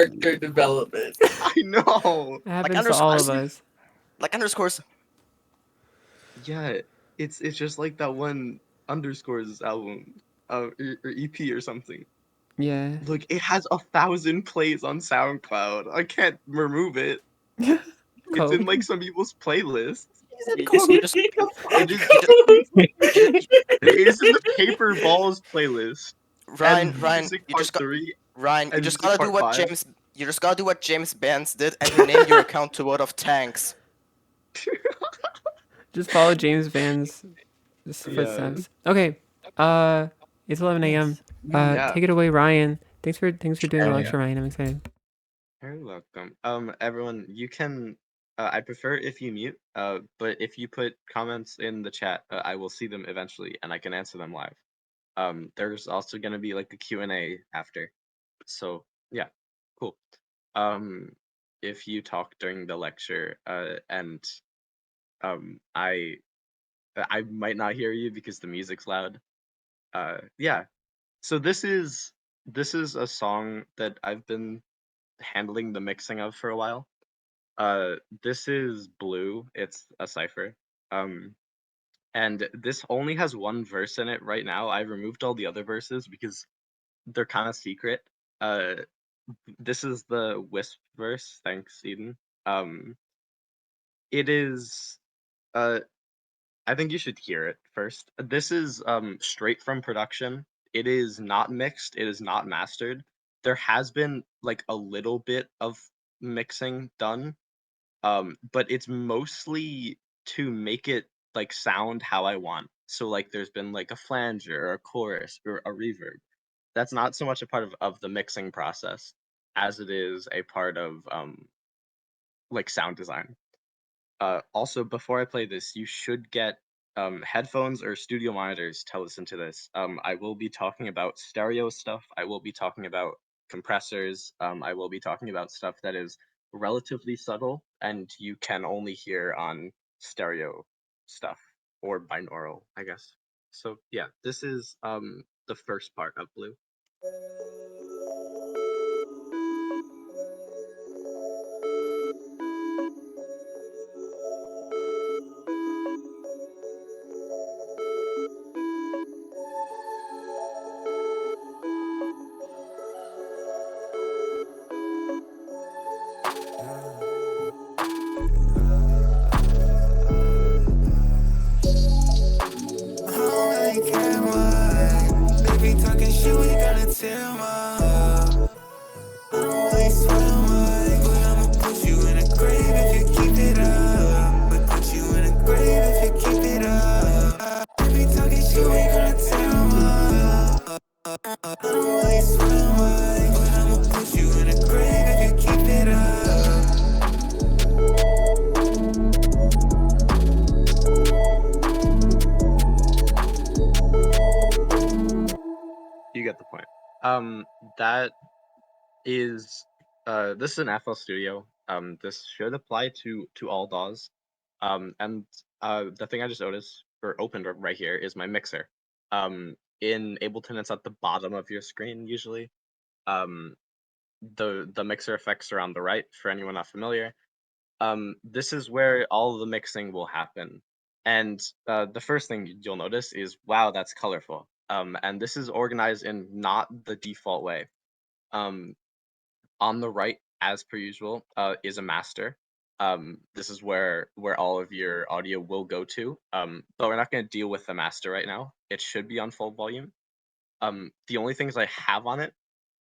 character development. I know. It Like happens to all of underscores. us. Like underscores. Yeah, it's just like that one underscores album, or EP or something. Yeah. Look, it has 1,000 plays on SoundCloud. I can't remove it. It's in Code. like some people's playlists. You just, you just, It is you just, you, it is in the Paper Balls playlist Ryan, and Ryan, Music you Part just got, 3 Ryan, you and just Music gotta do Part what 5. You just gotta do what James Bands did and rename your account to World of Tanks. Just follow James Van's Yeah. footsteps. Okay. Uh, it's 11 a.m. Yeah. Take it away, Ryan. Thanks for doing the Oh lecture, yeah. Ryan. I'm excited. Very welcome. Everyone, you can. I prefer if you mute. But if you put comments in the chat, I will see them eventually, and I can answer them live. There's also gonna be like a Q&A after. So yeah, cool. Um, if you talk during the lecture, and I might not hear you because the music's loud. Yeah. So this is a song that I've been handling the mixing of for a while. This is Blue. It's a cipher. Um, and this only has one verse in it right now. I removed all the other verses because they're kind of secret. Uh, this is the Wisp verse. Thanks, Eden. Um, it is. Uh, I think you should hear it first. This is straight from production. It is not mixed. It is not mastered. There has been like a little bit of mixing done, but it's mostly to make it like sound how I want. So like there's been like a flanger or a chorus or a reverb. That's not so much a part of the mixing process as it is a part of like sound design. Also, before I play this, you should get headphones or studio monitors to listen to this. I will be talking about stereo stuff. I will be talking about compressors. I will be talking about stuff that is relatively subtle and you can only hear on stereo stuff or binaural, I guess. So yeah, this is the first part of Blue. You get the point. That is this is an FL Studio. This should apply to all DAWs. And the thing I just noticed or opened right here is my mixer. In Ableton, it's at the bottom of your screen usually. Um, the mixer effects are on the right for anyone not familiar. This is where all of the mixing will happen. And the first thing you'll notice is, wow, that's colorful. And this is organized in not the default way. Um, on the right, as per usual, is a master. This is where all of your audio will go to. But we're not going to deal with the master right now. It should be on full volume. The only things I have on it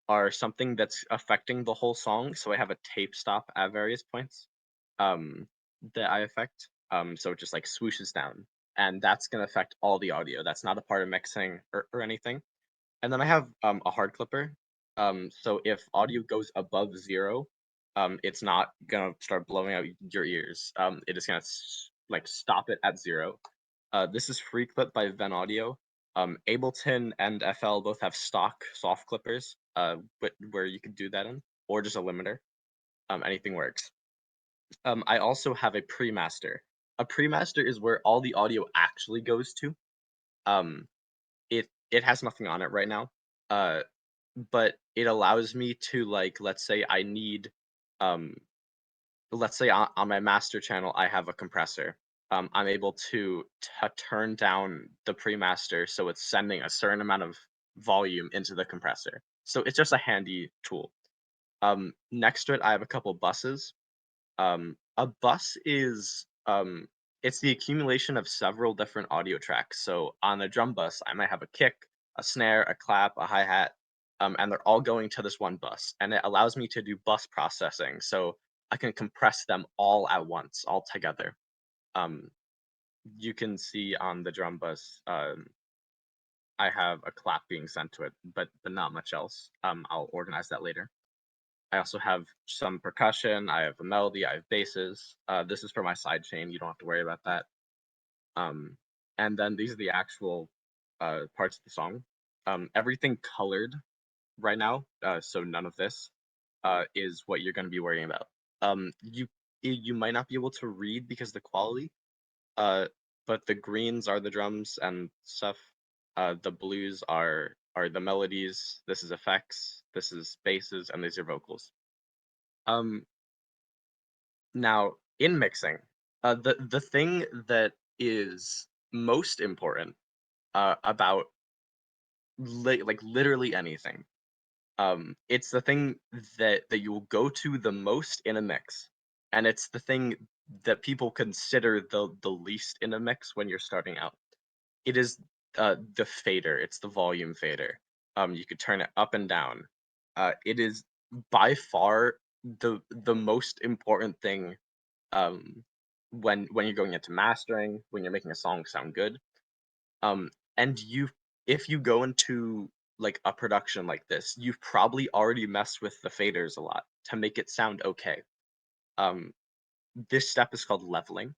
are something that's affecting the whole song. So I have a tape stop at various points um, that I affect. So it just like swooshes down, and that's going to affect all the audio. That's not a part of mixing or anything. And then I have a hard clipper. So if audio goes above 0, it's not gonna start blowing out your ears. It is gonna like stop it at 0. This is free clip by Ven Audio. Ableton and FL both have stock soft clippers, but where you could do that in, or just a limiter. Anything works. I also have a pre-master. A pre-master is where all the audio actually goes to. Um, it has nothing on it right now. Uh, but it allows me to, like, let's say I need, um, let's say on my master channel I have a compressor. I'm able to turn down the pre-master so it's sending a certain amount of volume into the compressor. So it's just a handy tool. Next to it, I have a couple buses. A bus is it's the accumulation of several different audio tracks. So on a drum bus, I might have a kick, a snare, a clap, a hi-hat, and they're all going to this one bus. And it allows me to do bus processing. So I can compress them all at once, all together. Um, you can see on the drum bus, I have a clap being sent to it, but not much else. I'll organize that later. I also have some percussion, I have a melody, I have basses. This is for my side chain, you don't have to worry about that. Um, and then these are the actual parts of the song. Everything colored right now, so none of this is what you're going to be worrying about. You might not be able to read because of the quality, uh, but the greens are the drums and stuff. The blues are the melodies. This is effects. This is basses, and these are vocals. Um, Now, in mixing, the thing that is most important about like literally anything, it's the thing that you will go to the most in a mix, and it's the thing that people consider the least in a mix when you're starting out. It is the fader. It's the volume fader. You could turn it up and down. It is by far the most important thing um, when you're going into mastering, when you're making a song sound good. And if you go into like a production like this, you've probably already messed with the faders a lot to make it sound okay. Um, this step is called leveling.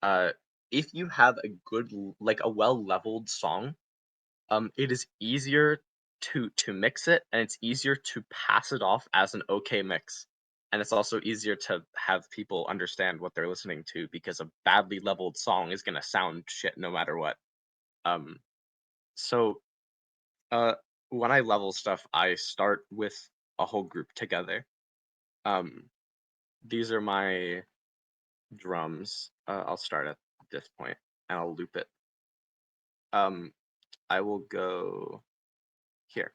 Uh, if you have a good, like a well leveled song, it is easier to mix it, and it's easier to pass it off as an okay mix. And it's also easier to have people understand what they're listening to because a badly leveled song is gonna sound shit no matter what. Um, so uh, when I level stuff, I start with a whole group together. Um, these are my drums. I'll start at this point and I'll loop it. I will go here.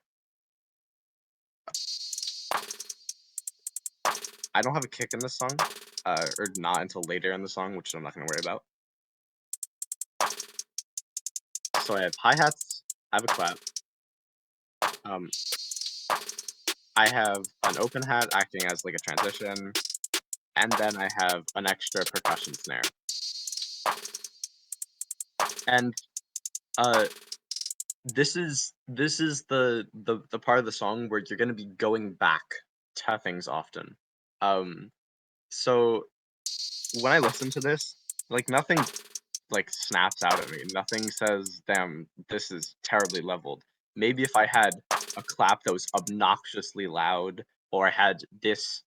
I don't have a kick in this song, or not until later in the song, which I'm not gonna worry about. So I have hi-hats, I have a clap, um, I have an open hat acting as like a transition, and then I have an extra percussion snare. And this is the part of the song where you're gonna be going back to things often. So when I listen to this, like nothing like snaps out at me. Nothing says, "Damn, this is terribly leveled." Maybe if I had a clap that was obnoxiously loud, or I had this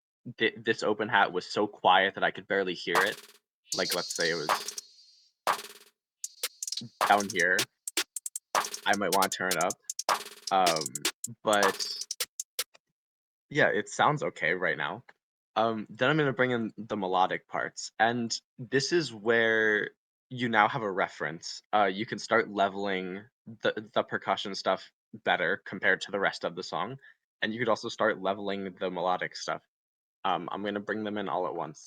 open hat was so quiet that I could barely hear it. Like let's say it was down here, I might want to turn it up. But yeah, it sounds okay right now. Then I'm gonna bring in the melodic parts, and this is where you now have a reference. You can start leveling the percussion stuff better compared to the rest of the song, and you could also start leveling the melodic stuff. I'm gonna bring them in all at once.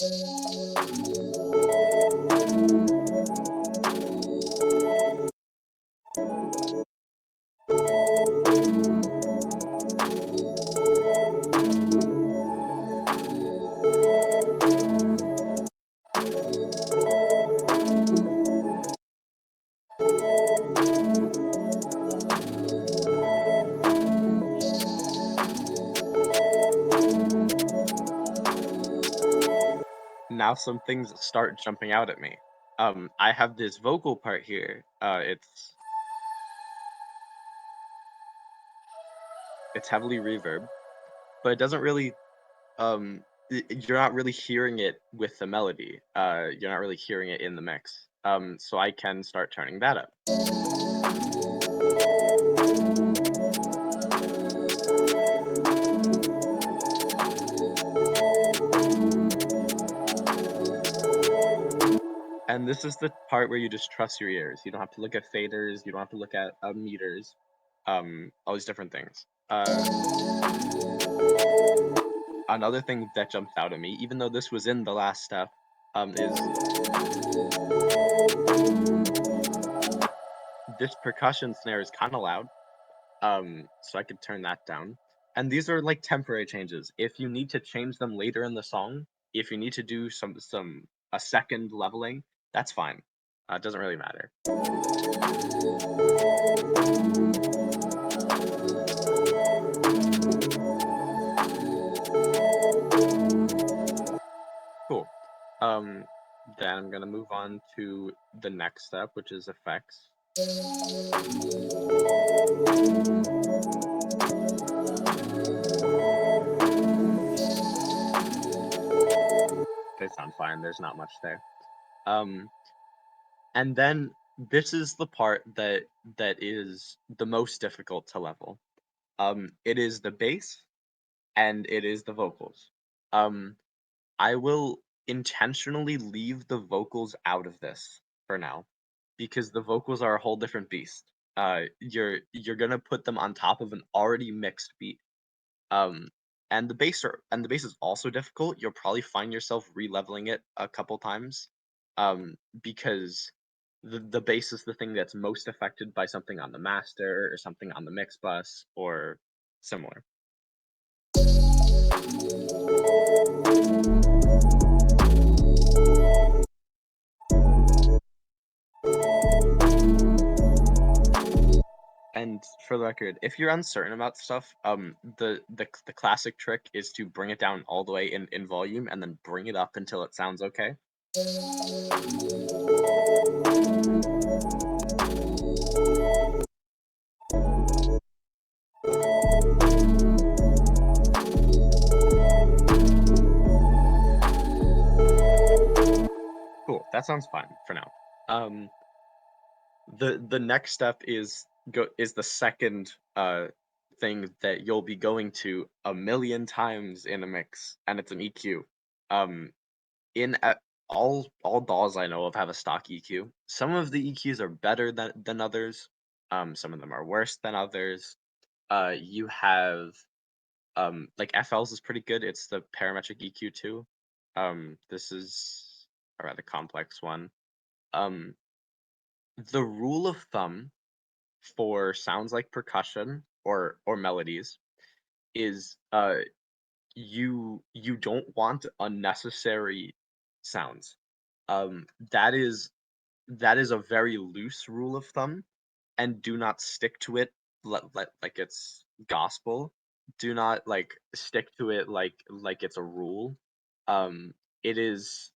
Now some things start jumping out at me. I have this vocal part here. It's heavily reverb, but it doesn't really you're not really hearing it with the melody. You're not really hearing it in the mix. So I can start turning that up. And this is the part where you just trust your ears. You don't have to look at faders. You don't have to look at meters. All these different things. Another thing that jumped out at me, even though this was in the last step, is this percussion snare is kind of loud. So I could turn that down. And these are like temporary changes. If you need to change them later in the song, if you need to do a second leveling, that's fine. It doesn't really matter. Cool. Then I'm gonna move on to the next step, which is effects. They sound fine. There's not much there. And then this is the part that is the most difficult to level. It is the bass and it is the vocals. I will intentionally leave the vocals out of this for now because the vocals are a whole different beast. You're gonna put them on top of an already mixed beat. Um, and the bass is also difficult. You'll probably find yourself re-leveling it a couple times, because the bass is the thing that's most affected by something on the master or something on the mix bus or similar. And for the record, if you're uncertain about stuff, the classic trick is to bring it down all the way in volume and then bring it up until it sounds okay. Cool, that sounds fine for now. The next step is the second thing that you'll be going to a million times in a mix, and it's an EQ. In all DAWs I know of have a stock EQ. Some of the EQs are better than others. Some of them are worse than others. You have like FL's is pretty good. It's the parametric EQ too. This is a rather complex one. The rule of thumb for sounds like percussion or melodies is you don't want unnecessary sounds. That is a very loose rule of thumb, and do not stick to it like it's gospel. Do not like stick to it like it's a rule. It is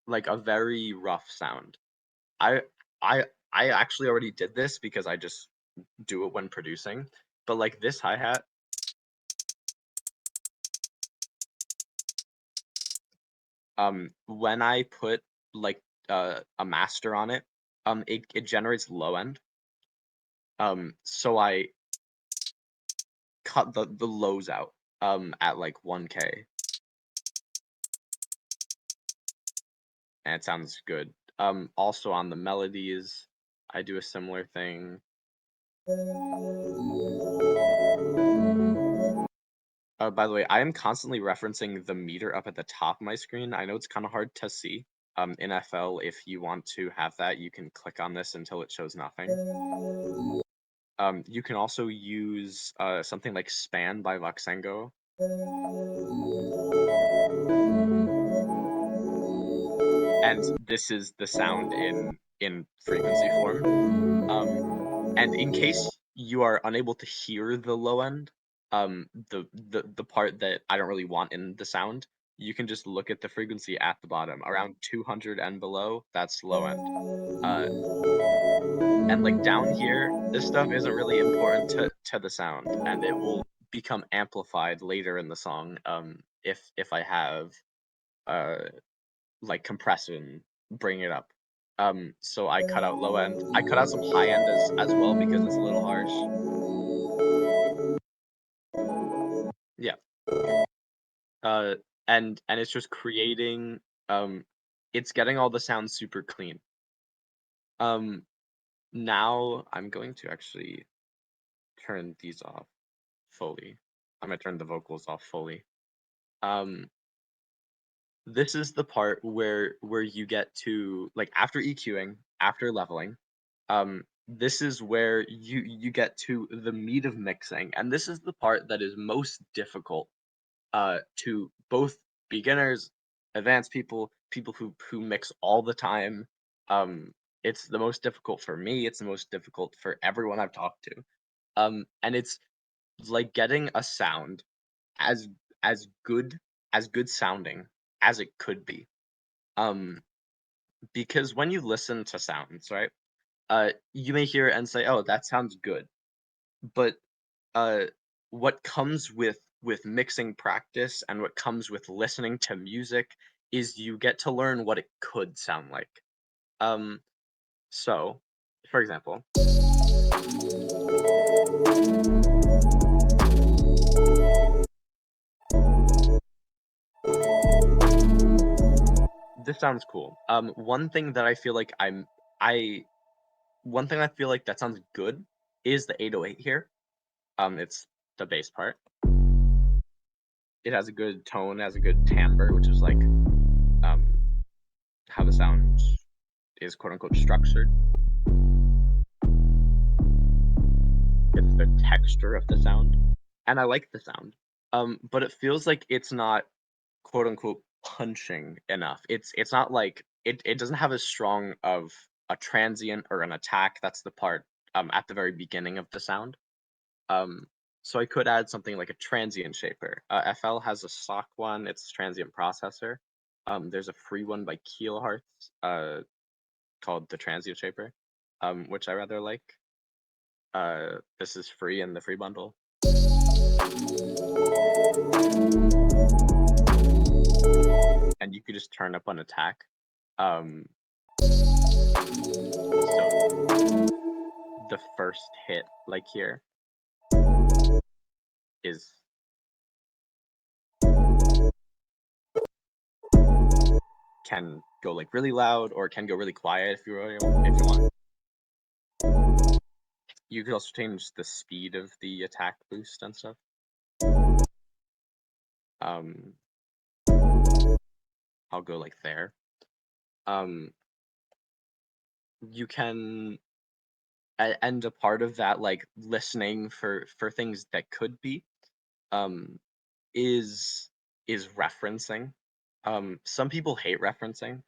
like a very rough sound. I I I actually already did this because I just do it when producing, but like this hi-hat, when I put like a master on it, it generates low end. So I cut the lows out at like 1K, and it sounds good. Also on the melodies, I do a similar thing. By the way, I am constantly referencing the meter up at the top of my screen. I know it's kind of hard to see. In FL, if you want to have that, you can click on this until it shows nothing. You can also use something like Span by Voxengo. And this is the sound in frequency form. And in case you are unable to hear the low end, the part that I don't really want in the sound, you can just look at the frequency at the bottom, around 200 and below. That's low end. And like down here, this stuff isn't really important to the sound, and it will become amplified later in the song. If I have like compression, bring it up. So I cut out low end. I cut out some high end as well because it's a little harsh. Yeah. Uh, and it's just creating it's getting all the sounds super clean. Now I'm going to actually turn these off fully. I'm gonna turn the vocals off fully. This is the part where you get to, like, after EQing, after leveling, this is where you get to the meat of mixing, and this is the part that is most difficult to both beginners, advanced people, people who mix all the time. It's the most difficult for me. It's the most difficult for everyone I've talked to. And it's like getting a sound as as good as good sounding as it could be. Um, because when you listen to sounds, right? You may hear it and say, "Oh, that sounds good," but uh, what comes with mixing practice and what comes with listening to music is you get to learn what it could sound like. Um, so, for example, this sounds cool. One thing that I feel like I one thing I feel like that sounds good is the 808 here. It's the bass part. It has a good tone, has a good timbre, which is like how the sound is quote unquote structured. It's the texture of the sound, and I like the sound. But it feels like it's not quote unquote punching enough. It's not like it doesn't have as strong of a transient or an attack. That's the part at the very beginning of the sound. Um, so I could add something like a transient shaper. FL has a stock one. It's a transient processor. There's a free one by Keelhearts called the transient shaper, which I rather like. This is free in the free bundle. And you could just turn up on attack. So the first hit, like here, is can go like really loud or can go really quiet if you want. You could also change the speed of the attack boost and stuff. I'll go like there. You can, and a part of that, like listening for things that could be, um, is referencing. Some people hate referencing.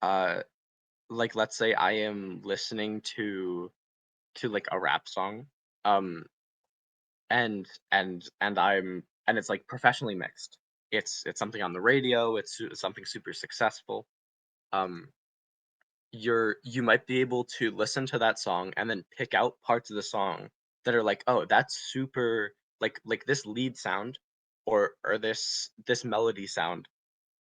Like let's say I am listening to like a rap song, um, and it's like professionally mixed. It's something on the radio. It's something super successful. Um, you might be able to listen to that song and then pick out parts of the song that are like, oh, that's super, like this lead sound or this melody sound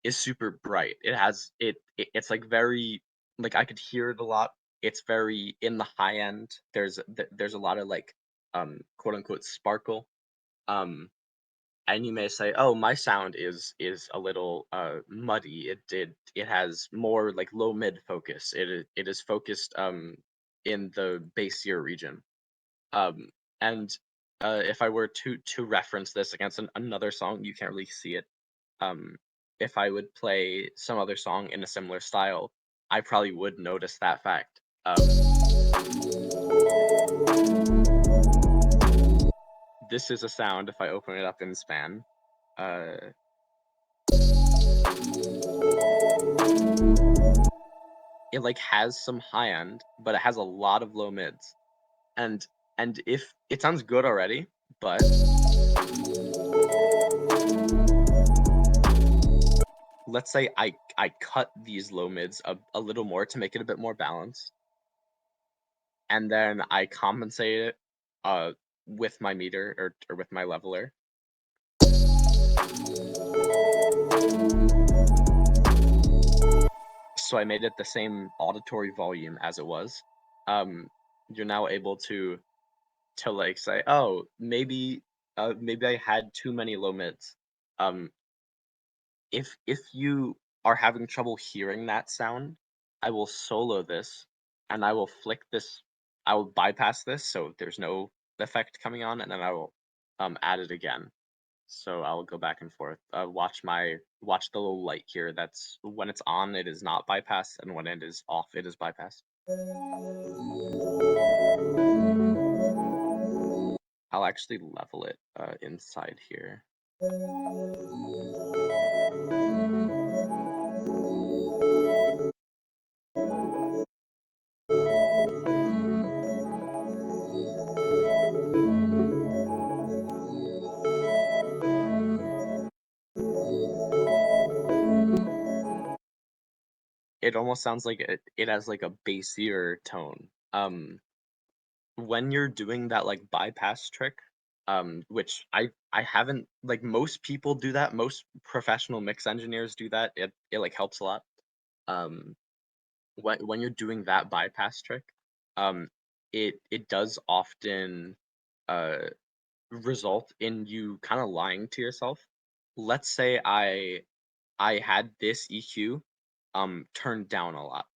is super bright. It has it's like very, like I could hear it a lot. It's very in the high end. There's a lot of like quote unquote sparkle. Um and you may say, "Oh, my sound is a little muddy. It has more like low mid focus. It is focused in the bassier region." Um, and if I were to reference this against another song, you can't really see it. Um, if I would play some other song in a similar style, I probably would notice that fact. This is a sound if I open it up in span. Uh, it like has some high end, but it has a lot of low mids. And if it sounds good already, but let's say I cut these low mids a little more to make it a bit more balanced, and then I compensate it uh with my meter or with my leveler. So I made it the same auditory volume as it was. You're now able to like say, oh, maybe I had too many low mids. Um, if you are having trouble hearing that sound, I will solo this and I will flick this. I will bypass this so there's no effect coming on, and then I will add it again. So I'll go back and forth. Watch the little light here. That's when it's on, it is not bypassed, and when it is off, it is bypassed. I'll actually level it inside here. It almost sounds like it has like a bassier tone. When you're doing that like bypass trick, which I haven't, like, most people do that, most professional mix engineers do that. It like helps a lot. Um, when you're doing that bypass trick, um, it does often uh result in you kind of lying to yourself. Let's say I had this EQ turned down a lot.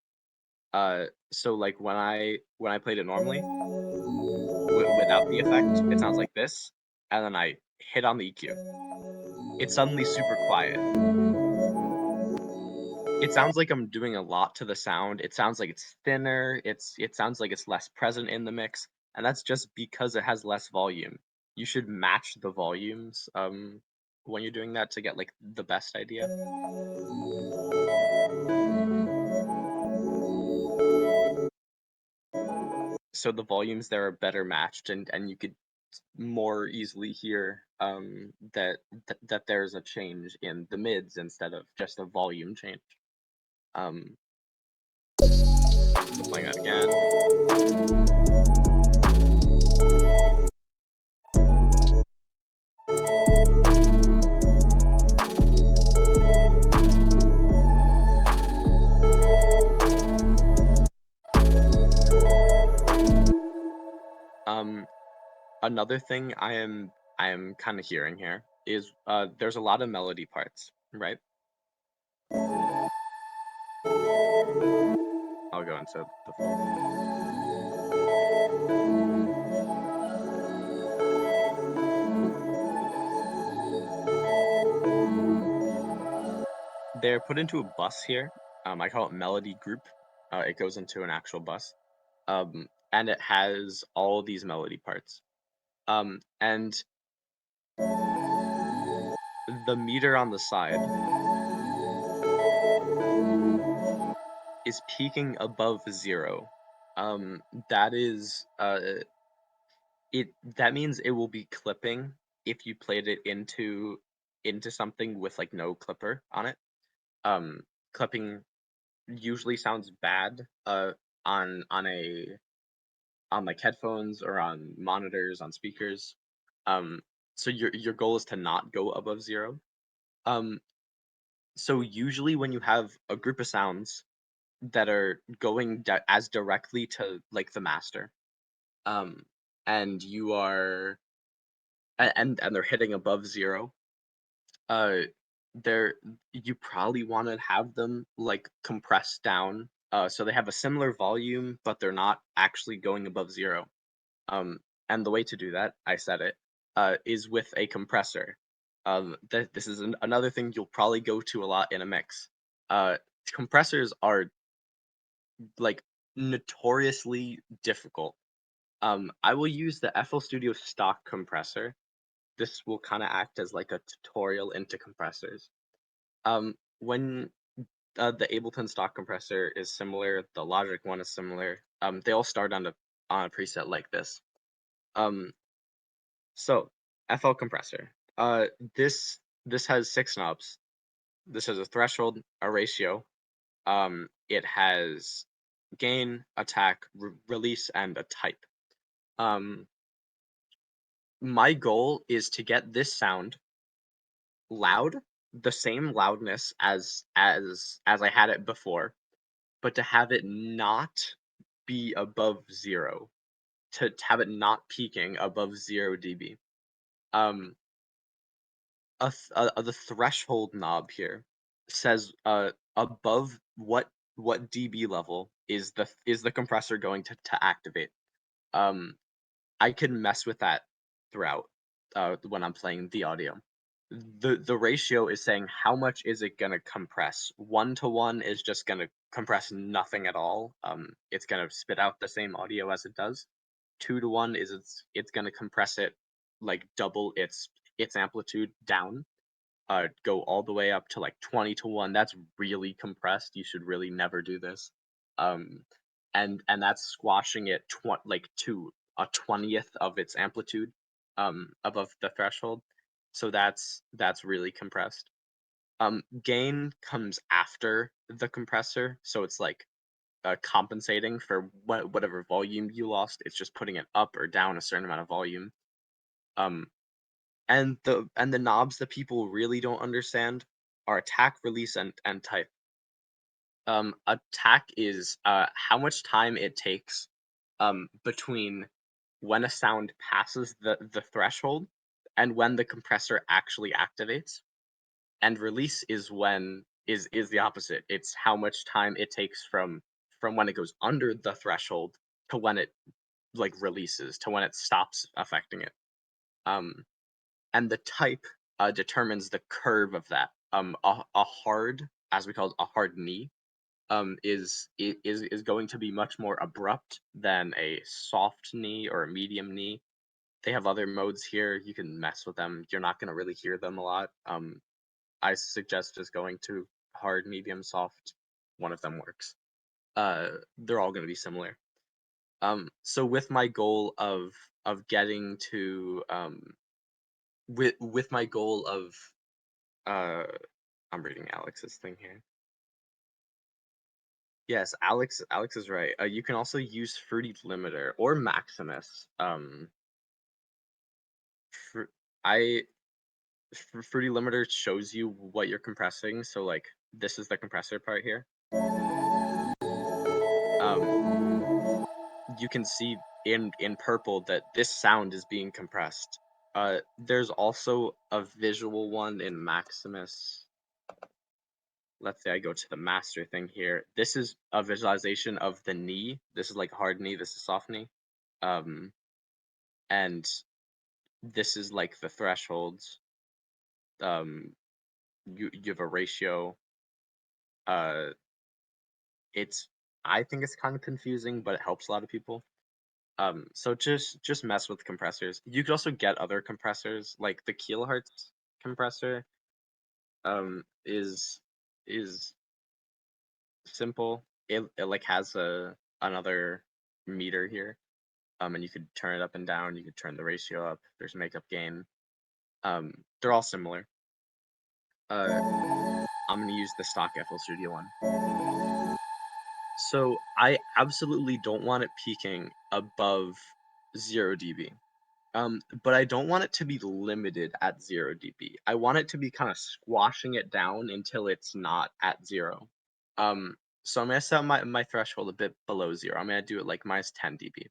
So like when I played it normally without the effect, it sounds like this, and then I hit on the EQ. It's suddenly super quiet. It sounds like I'm doing a lot to the sound. It sounds like it's thinner. It sounds like it's less present in the mix, and that's just because it has less volume. You should match the volumes when you're doing that to get like the best idea. So the volumes there are better matched, and you could more easily hear that there's a change in the mids instead of just a volume change. Um, so playing that again. Um, Another thing I am kind of hearing here is there's a lot of melody parts, right? I'll go into the full. They're put into a bus here. I call it melody group. It goes into an actual bus. And it has all these melody parts. And the meter on the side is peaking above 0. That is that means it will be clipping if you played it into something with like no clipper on it. Um, Clipping usually sounds bad on a on like headphones or on monitors, on speakers. Um, so your goal is to not go above 0. Um, so usually when you have a group of sounds that are going as directly to like the master, um, and you are and they're hitting above 0, uh, they're you probably want to have them like compressed down, so they have a similar volume, but they're not actually going above 0. And the way to do that, I said it, is with a compressor. This is another thing you'll probably go to a lot in a mix. Uh, Compressors are like notoriously difficult. I will use the FL Studio stock compressor. This will kind of act as like a tutorial into compressors. When the Ableton stock compressor is similar, the Logic one is similar. They all start on a preset like this. Um, So, FL compressor. This has 6 knobs. This has a threshold, a ratio. It has gain, attack, release, and a type. Um, my goal is to get this sound loud, the same loudness as I had it before, but to have it not be above 0, to have it not peaking above 0 dB. Um, the threshold knob here. says above what dB level is the compressor going to activate. I can mess with that throughout when I'm playing the audio. The ratio is saying how much is it gonna compress. 1 to 1 is just gonna compress nothing at all. It's gonna spit out the same audio as it does. 2 to 1 is it's gonna compress it like double its amplitude down. Go all the way up to like 20 to 1. That's really compressed. You should really never do this. Um, and that's squashing it like to a 20th of its amplitude above the threshold. So that's really compressed. Gain comes after the compressor, so it's like compensating for whatever volume you lost. It's just putting it up or down a certain amount of volume. Um, and the knobs that people really don't understand are attack, release, and type. Attack is how much time it takes between when a sound passes the threshold and when the compressor actually activates. And release is is the opposite. It's how much time it takes from when it goes under the threshold to when it like releases, to when it stops affecting it. Um, and the type determines the curve of that. A hard, as we call it, a hard knee, is going to be much more abrupt than a soft knee or a medium knee. They have other modes here. You can mess with them. You're not going to really hear them a lot. I suggest just going to hard, medium, soft. One of them works. They're all going to be similar. So with my goal of getting to with my goal of I'm reading Alex's thing here. Yes, Alex is right. You can also use Fruity Limiter or Maximus. Fr- I Fruity Limiter shows you what you're compressing. So like this is the compressor part here. You can see in purple that this sound is being compressed. There's also a visual one in Maximus. Let's say I go to the master thing here. This is a visualization of the knee. This is like hard knee. This is soft knee. Um, and this is like the thresholds. You have a ratio. Uh, it's I think it's kind of confusing, but it helps a lot of people. So just mess with compressors. You could also get other compressors, like the kilohertz compressor. Is simple. It like has another meter here. And you could turn it up and down. You could turn the ratio up. There's makeup gain. They're all similar. I'm gonna use the stock FL Studio one. So I absolutely don't want it peaking above 0 dB. But I don't want it to be limited at 0 dB. I want it to be kind of squashing it down until it's not at 0. So I'm gonna set my threshold a bit below 0. I'm gonna do it like minus 10 dB.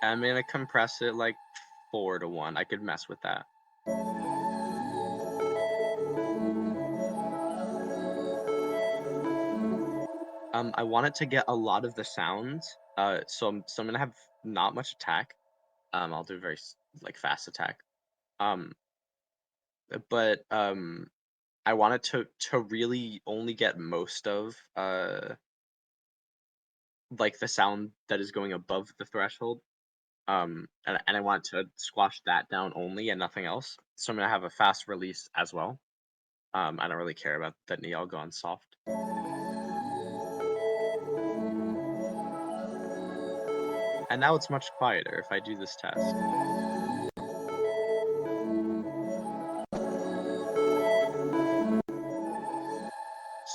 And I'm gonna compress it like 4 to 1. I could mess with that. I want it to get a lot of the sounds. So I'm gonna have not much attack. I'll do very like fast attack. But I want it to really only get most of like the sound that is going above the threshold. And I want to squash that down only and nothing else. So I'm gonna have a fast release as well. I don't really care about the knee. I'll go on soft. And now it's much quieter if I do this test.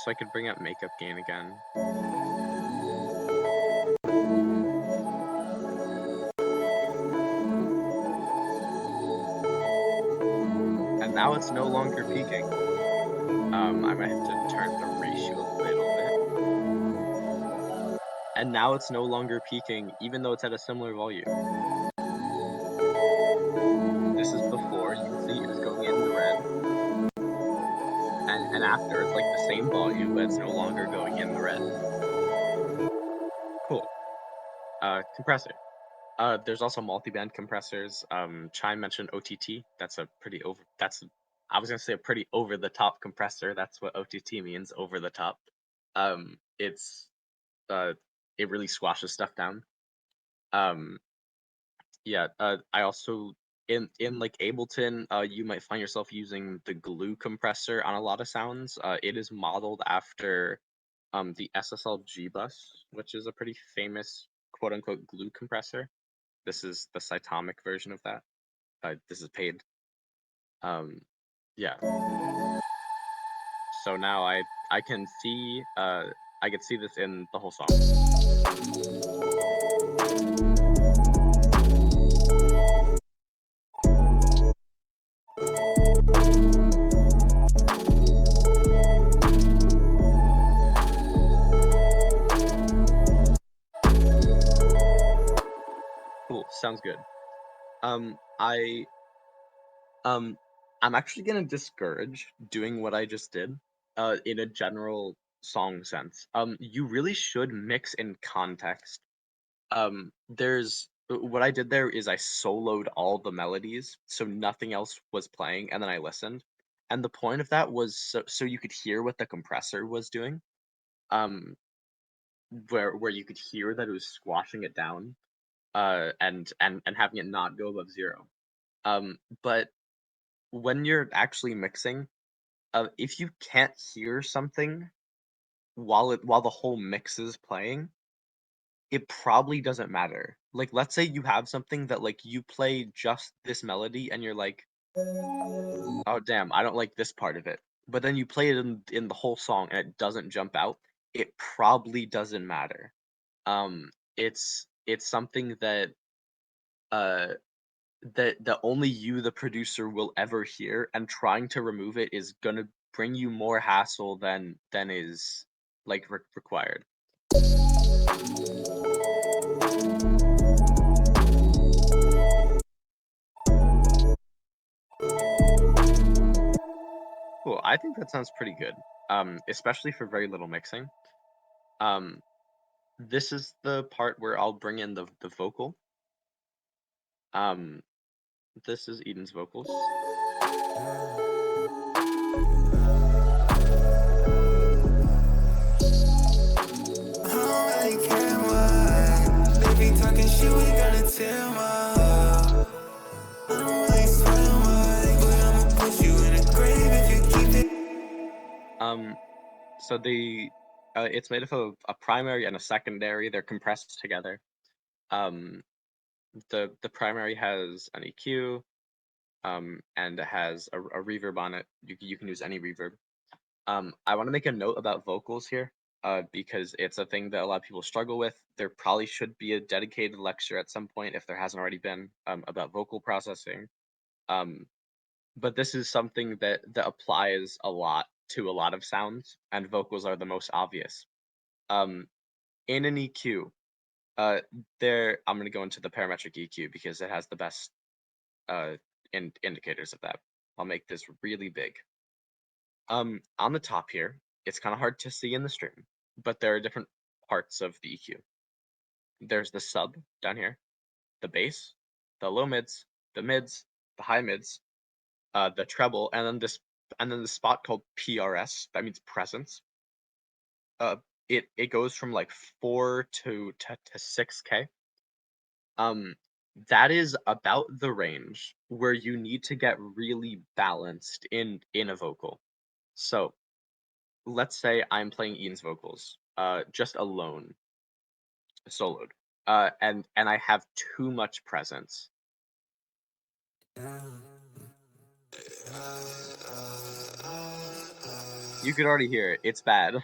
So I could bring up makeup gain again. And now it's no longer peaking. I might have to turn the ratio a little bit. And now it's no longer peaking, even though it's at a similar volume. This is before. You can see it was going in the red. and after, it's like the same volume, but it's no longer going in the red. Cool. Compressor. There's also multi-band compressors. Chime mentioned OTT. That's a pretty over. I was gonna say a pretty over-the-top compressor. That's what OTT means, over the top. It's it really squashes stuff down. Yeah. I also in like Ableton, you might find yourself using the glue compressor on a lot of sounds. It is modeled after the SSL bus, which is a pretty famous quote unquote glue compressor. This is the cytomic version of that. This is paid. Yeah. So now I can see I can see this in the whole song. Cool. Sounds good. I I'm actually gonna discourage doing what I just did. In a general song sense. You really should mix in context. There's what I did there is I soloed all the melodies, so nothing else was playing, and then I listened. And the point of that was so you could hear what the compressor was doing. Um, where you could hear that it was squashing it down, and having it not go above zero. But when you're actually mixing, if you can't hear something while the whole mix is playing, it probably doesn't matter. Like, let's say you have something that like you play just this melody and you're like, oh damn, I don't like this part of it. But then you play it in the whole song and it doesn't jump out. It probably doesn't matter. It's something uh that only you, the producer, will ever hear, and trying to remove it is gonna bring you more hassle than is like required. Cool. I think that sounds pretty good. Especially for very little mixing. Um, this is the part where I'll bring in the vocal. Um, this is Eden's vocals. So it's made up of a primary and a secondary. They're compressed together. The primary has an EQ, and it has a reverb on it. You can use any reverb. I want to make a note about vocals here, because it's a thing that a lot of people struggle with. There probably should be a dedicated lecture at some point, if there hasn't already been, about vocal processing. But this is something that applies a lot to a lot of sounds, and vocals are the most obvious. In an EQ, I'm going to go into the parametric EQ because it has the best indicators of that. I'll make this really big. On the top here, it's kind of hard to see in the stream, but there are different parts of the EQ. There's the sub down here, the bass, the low mids, the high mids, the treble, and then the spot called PRS. That means presence. It goes from like 4 to 6K. That is about the range where you need to get really balanced in a vocal. So let's say I'm playing Ian's vocals, just alone, soloed, and I have too much presence. You could already hear it. It's bad.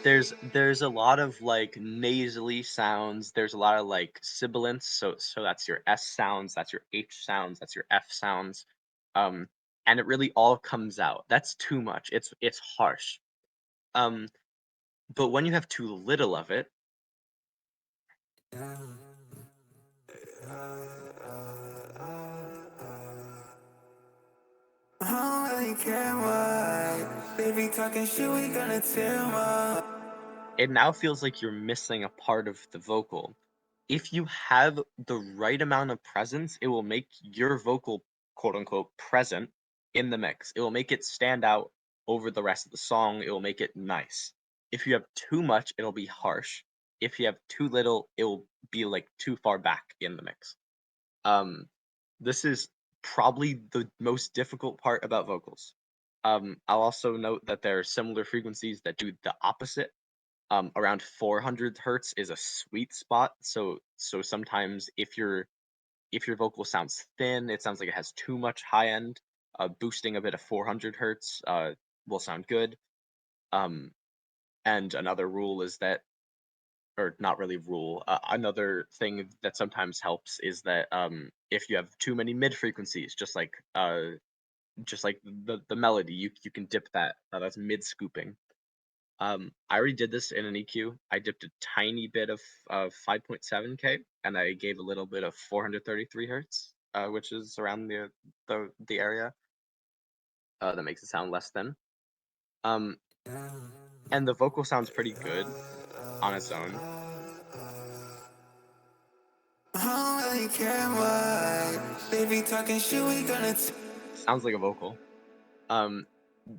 There's a lot of like nasally sounds. There's a lot of like sibilants. So that's your S sounds. That's your H sounds. That's your F sounds. And it really all comes out. That's too much. It's harsh. But when you have too little of it, It now feels like you're missing a part of the vocal. If you have the right amount of presence, it will make your vocal, quote unquote, present in the mix. It will make it stand out over the rest of the song. It will make it nice. If you have too much, it'll be harsh. If you have too little, it will be like too far back in the mix. This is probably the most difficult part about vocals. I'll also note that there are similar frequencies that do the opposite. Around 400 hertz is a sweet spot. So sometimes if your vocal sounds thin, it sounds like it has too much high end. Boosting a bit of 400 hertz will sound good. And another rule is that, or not really rule, another thing that sometimes helps is that if you have too many mid frequencies, just like the melody, you can dip that. That's mid scooping. I already did this in an EQ. I dipped a tiny bit of 5.7K, and I gave a little bit of 433 hertz, which is around the area. That makes it sound less thin. And the vocal sounds pretty good on its own. Sounds like a vocal.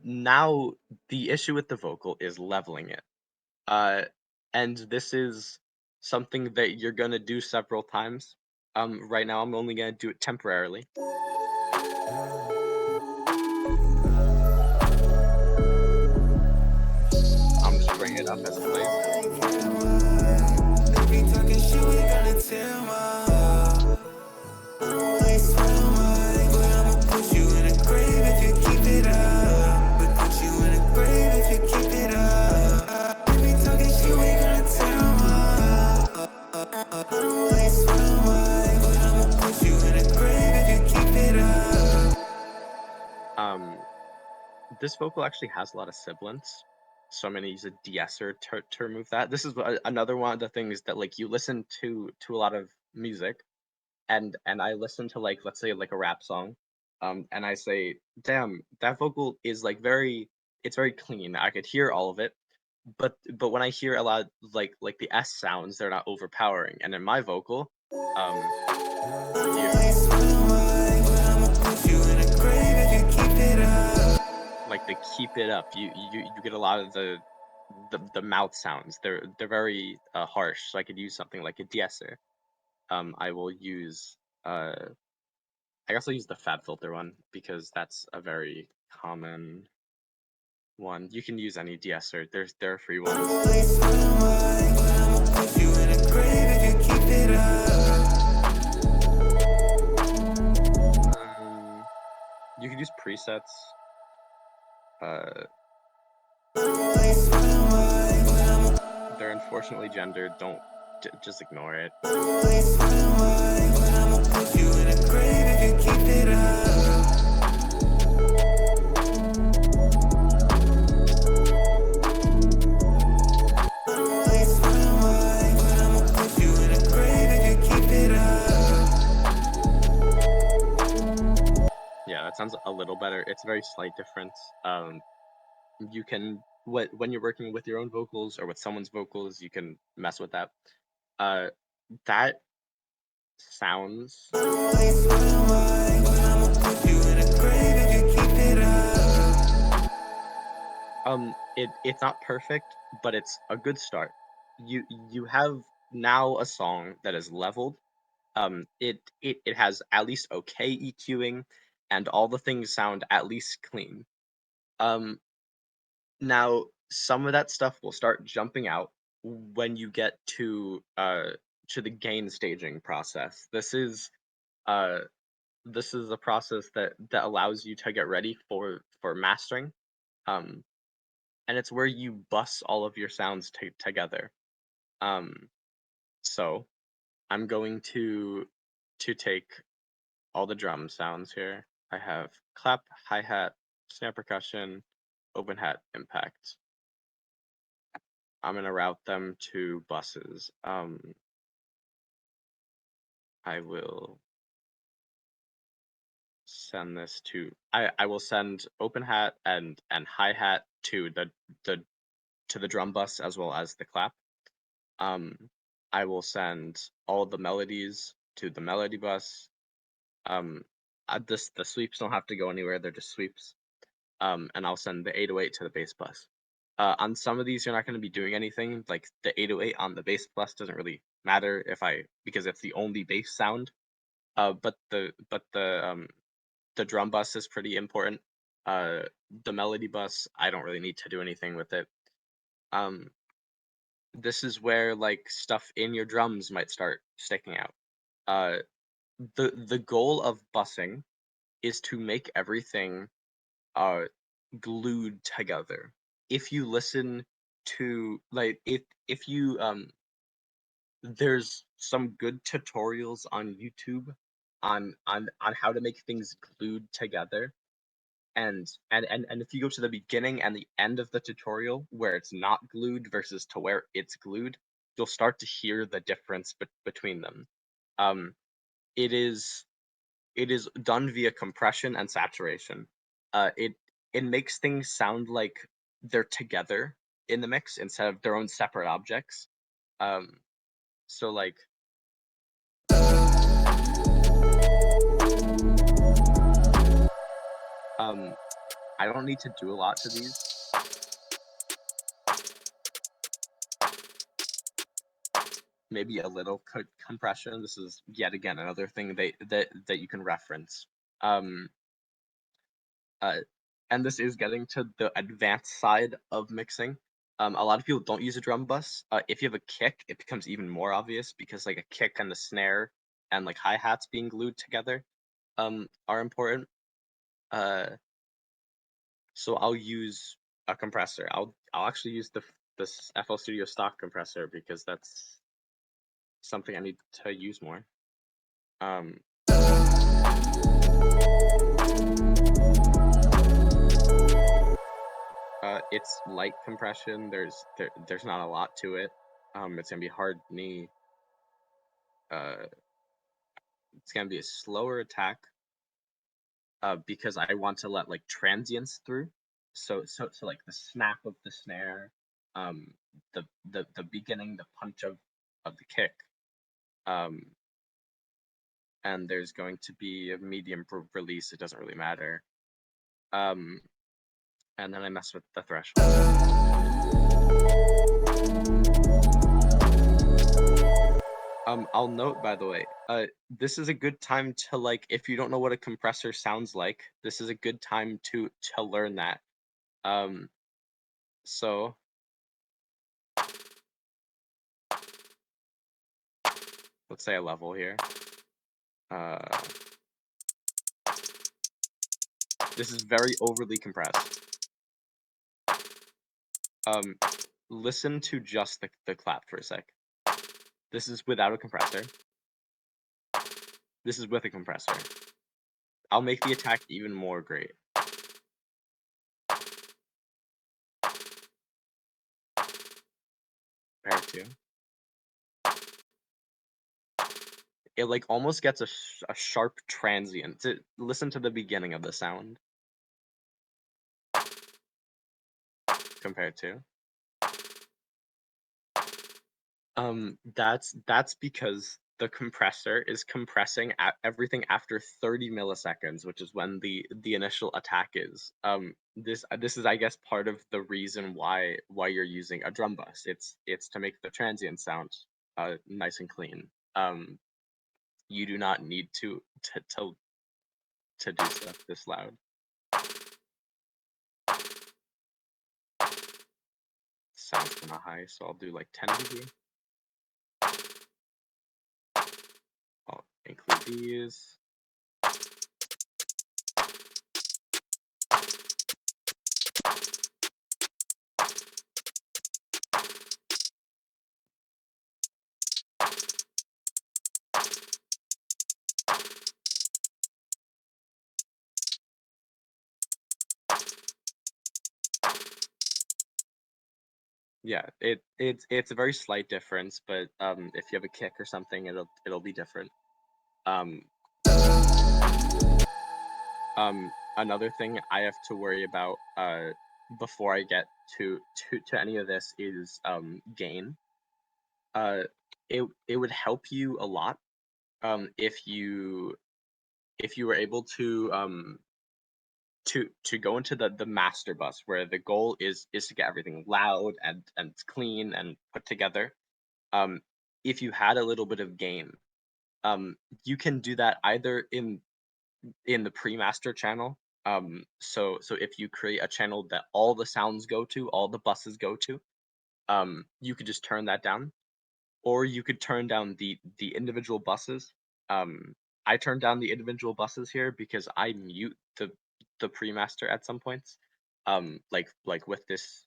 Now the issue with the vocal is leveling it. And this is something that you're gonna do several times. Right now I'm only gonna do it temporarily. I'm just bringing it up as it plays. This vocal actually has a lot of sibilants, so I'm gonna use a de-esser to remove that. This is another one of the things that, like, you listen to a lot of music, and I listen to, like, let's say like a rap song, and I say, damn, that vocal is like it's very clean. I could hear all of it, but when I hear a lot like the S sounds, they're not overpowering. And in my vocal, like the keep it up, you get a lot of the mouth sounds. They're very harsh. So I could use something like a de-esser. I will use I guess I'll use the fab filter one because that's a very common one. You can use any de-esser. There are free ones. You could use presets. They're unfortunately gendered. Don't just ignore it. Yeah, that sounds a little better. It's a very slight difference. You can when you're working with your own vocals or with someone's vocals, you can mess with that. That sounds it's not perfect, but it's a good start. You have now a song that is leveled. It has at least okay EQing, and all the things sound at least clean. Now some of that stuff will start jumping out when you get to the gain staging process. This is a process that allows you to get ready for mastering. And it's where you bus all of your sounds together. So I'm going to take all the drum sounds here. I have clap, hi-hat, snare percussion, open hat, impact. I'm gonna route them to buses. I will send this to I will send open hat and hi-hat to the drum bus as well as the clap. I will send all the melodies to the melody bus. The sweeps don't have to go anywhere, they're just sweeps. And I'll send the 808 to the bass bus. On some of these, you're not going to be doing anything. Like the 808 on the bass bus doesn't really matter because it's the only bass sound. But the drum bus is pretty important. The melody bus, I don't really need to do anything with it. This is where stuff in your drums might start sticking out. The goal of busing is to make everything glued together. If you listen to if you there's some good tutorials on YouTube on how to make things glued together. And if you go to the beginning and the end of the tutorial where it's not glued versus to where it's glued, you'll start to hear the difference between them. It is done via compression and saturation. It makes things sound like they're together in the mix instead of their own separate objects. So I don't need to do a lot to these. Maybe a little compression. This is yet again another thing that you can reference. And this is getting to the advanced side of mixing. A lot of people don't use a drum bus. If you have a kick, it becomes even more obvious because a kick and the snare and hi-hats being glued together are important. So I'll use a compressor. I'll actually use this FL Studio stock compressor because that's something I need to use more. It's light compression. There's not a lot to it. It's gonna be hard knee. It's gonna be a slower attack. Because I want to let transients through. So the snap of the snare, the beginning, the punch of the kick. And there's going to be a medium release. It doesn't really matter. And then I mess with the threshold. I'll note, by the way, this is a good time to if you don't know what a compressor sounds like, this is a good time to learn that. So let's say a level here. This is very overly compressed. Listen to just the clap for a sec. This is without a compressor. This is with a compressor. I'll make the attack even more great. Compare to. It almost gets a sharp transient. Listen to the beginning of the sound. Compared to. That's because the compressor is compressing everything after 30 milliseconds, which is when the initial attack is. This is, I guess, part of the reason why you're using a drum bus. It's to make the transient sound nice and clean. You do not need to do stuff this loud. Sounds kind of high, so I'll do 10 dB. I'll include these. Yeah, it's a very slight difference, but if you have a kick or something, it'll be different. Another thing I have to worry about before I get to any of this is gain. Uh, it would help you a lot if you were able to go into the master bus where the goal is to get everything loud and clean and put together. Um, if you had a little bit of gain, you can do that either in the pre-master channel. So if you create a channel that all the sounds go to, all the buses go to, you could just turn that down, or you could turn down the individual buses. I turn down the individual buses here because I mute the pre-master at some points. Like with this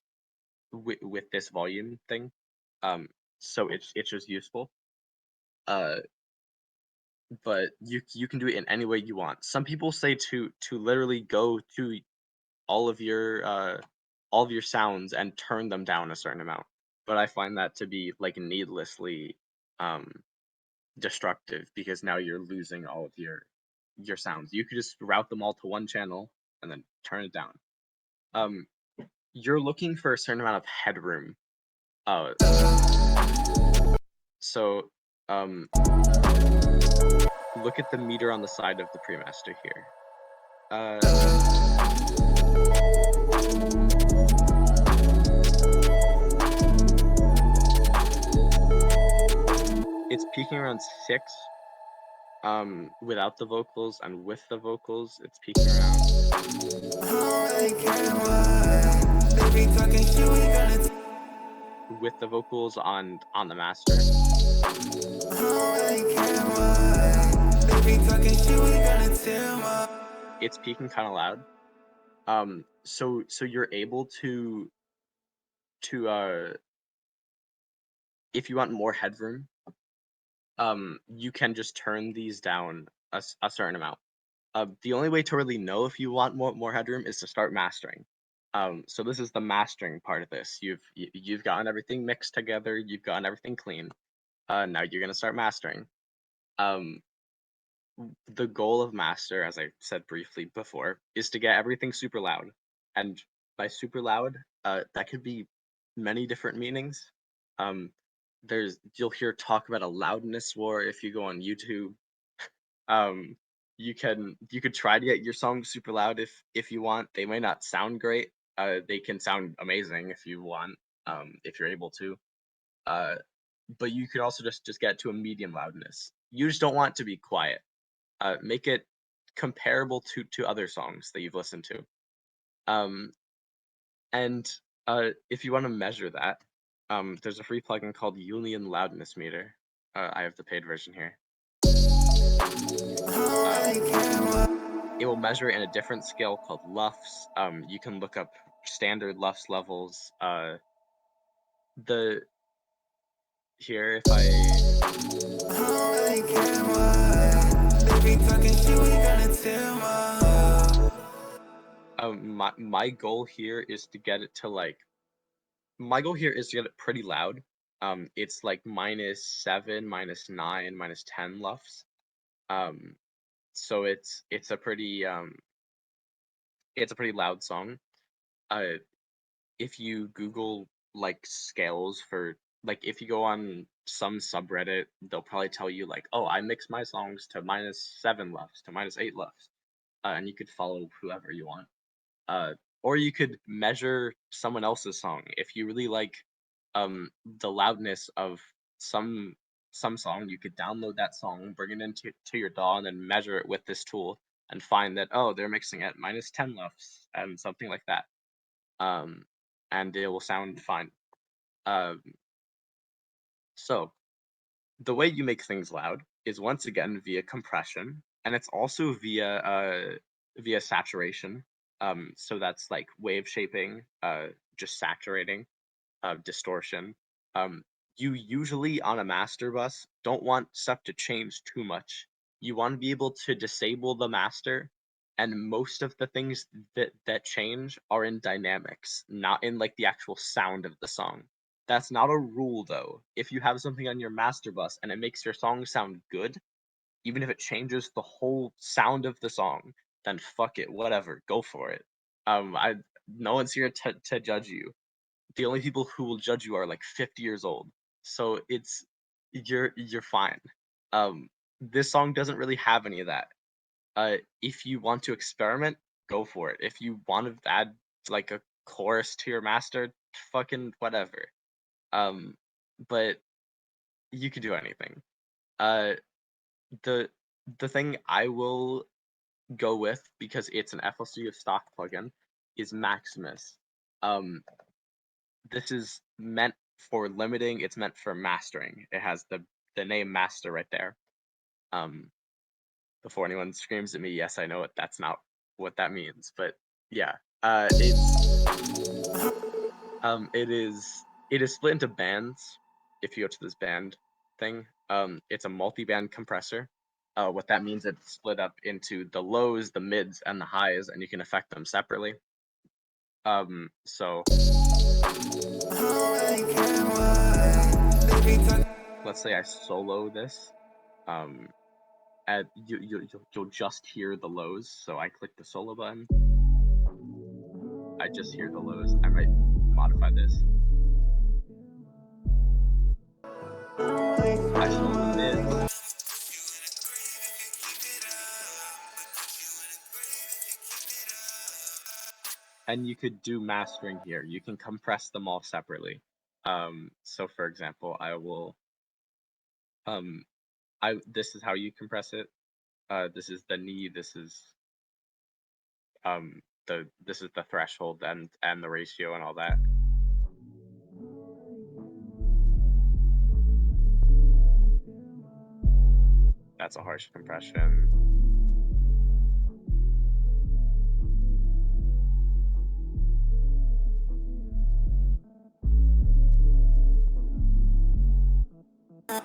volume thing. So it's just useful. Uh, but you can do it in any way you want. Some people say to literally go to all of your sounds and turn them down a certain amount. But I find that to be like needlessly um destructive because now you're losing all of your sounds. You could just route them all to one channel and then turn it down. Um you're looking for a certain amount of headroom. Uh so um look at the meter on the side of the premaster here. It's peaking around 6 without the vocals, and with the vocals it's peaking around with the vocals on the master. It's peaking kind of loud. So you're able to if you want more headroom, you can just turn these down a certain amount. The only way to really know if you want more headroom is to start mastering. So this is the mastering part of this. You've gotten everything mixed together. You've gotten everything clean. Now you're gonna start mastering. Um, the goal of master, as I said briefly before, is to get everything super loud. And by super loud, that could be many different meanings. Um, you'll hear talk about a loudness war if you go on YouTube. Um, you could try to get your songs super loud if you want. They may not sound great. They can sound amazing if you want, if you're able to. Uh, but you could also just get to a medium loudness. You just don't want to be quiet. Make it comparable to other songs that you've listened to. Um, and if you want to measure that, there's a free plugin called Union Loudness Meter. I have the paid version here. It will measure in a different scale called LUFS. You can look up standard LUFS levels. The here if my goal here is to get it to like my goal here is to get it pretty loud. It's like -7, -9, -10 LUFS. So it's a pretty loud song. Uh, if you Google like scales for like if you go on some subreddit, they'll probably tell you like, oh, I mix my songs to -7 LUFS to -8 LUFS, and you could follow whoever you want. Or you could measure someone else's song if you really like the loudness of some some song. You could download that song, bring it into to your DAW, and then measure it with this tool and find that oh, they're mixing at -10 LUFS and something like that. Um, and it will sound fine. Um, so the way you make things loud is once again via compression, and it's also via saturation. So that's like wave shaping, just saturating, distortion. Um, you usually on a master bus don't want stuff to change too much. You want to be able to disable the master, and most of the things that change are in dynamics, not in like the actual sound of the song. That's not a rule though. If you have something on your master bus and it makes your song sound good, even if it changes the whole sound of the song, then fuck it, whatever, go for it. No one's here to judge you. The only people who will judge you are like 50 years old. So you're fine. This song doesn't really have any of that. If you want to experiment, go for it. If you want to add like a chorus to your master, fucking whatever. But you could do anything. The the thing I will go with, because it's an FL Studio stock plugin, is Maximus. This is meant for limiting. It's meant for mastering. It has the name master right there. Before anyone screams at me, yes, I know it. That's not what that means, but yeah, it is split into bands. If you go to this band thing, it's a multi-band compressor. What that means, it's split up into the lows, the mids, and the highs, and you can affect them separately. So let's say I solo this, and you'll just hear the lows. So I click the solo button. I just hear the lows. I might modify this. I solo the mids. And you could do mastering here. You can compress them all separately. So for example, I will, this is how you compress it. This is the knee. This is the threshold and the ratio and all that. That's a harsh compression. And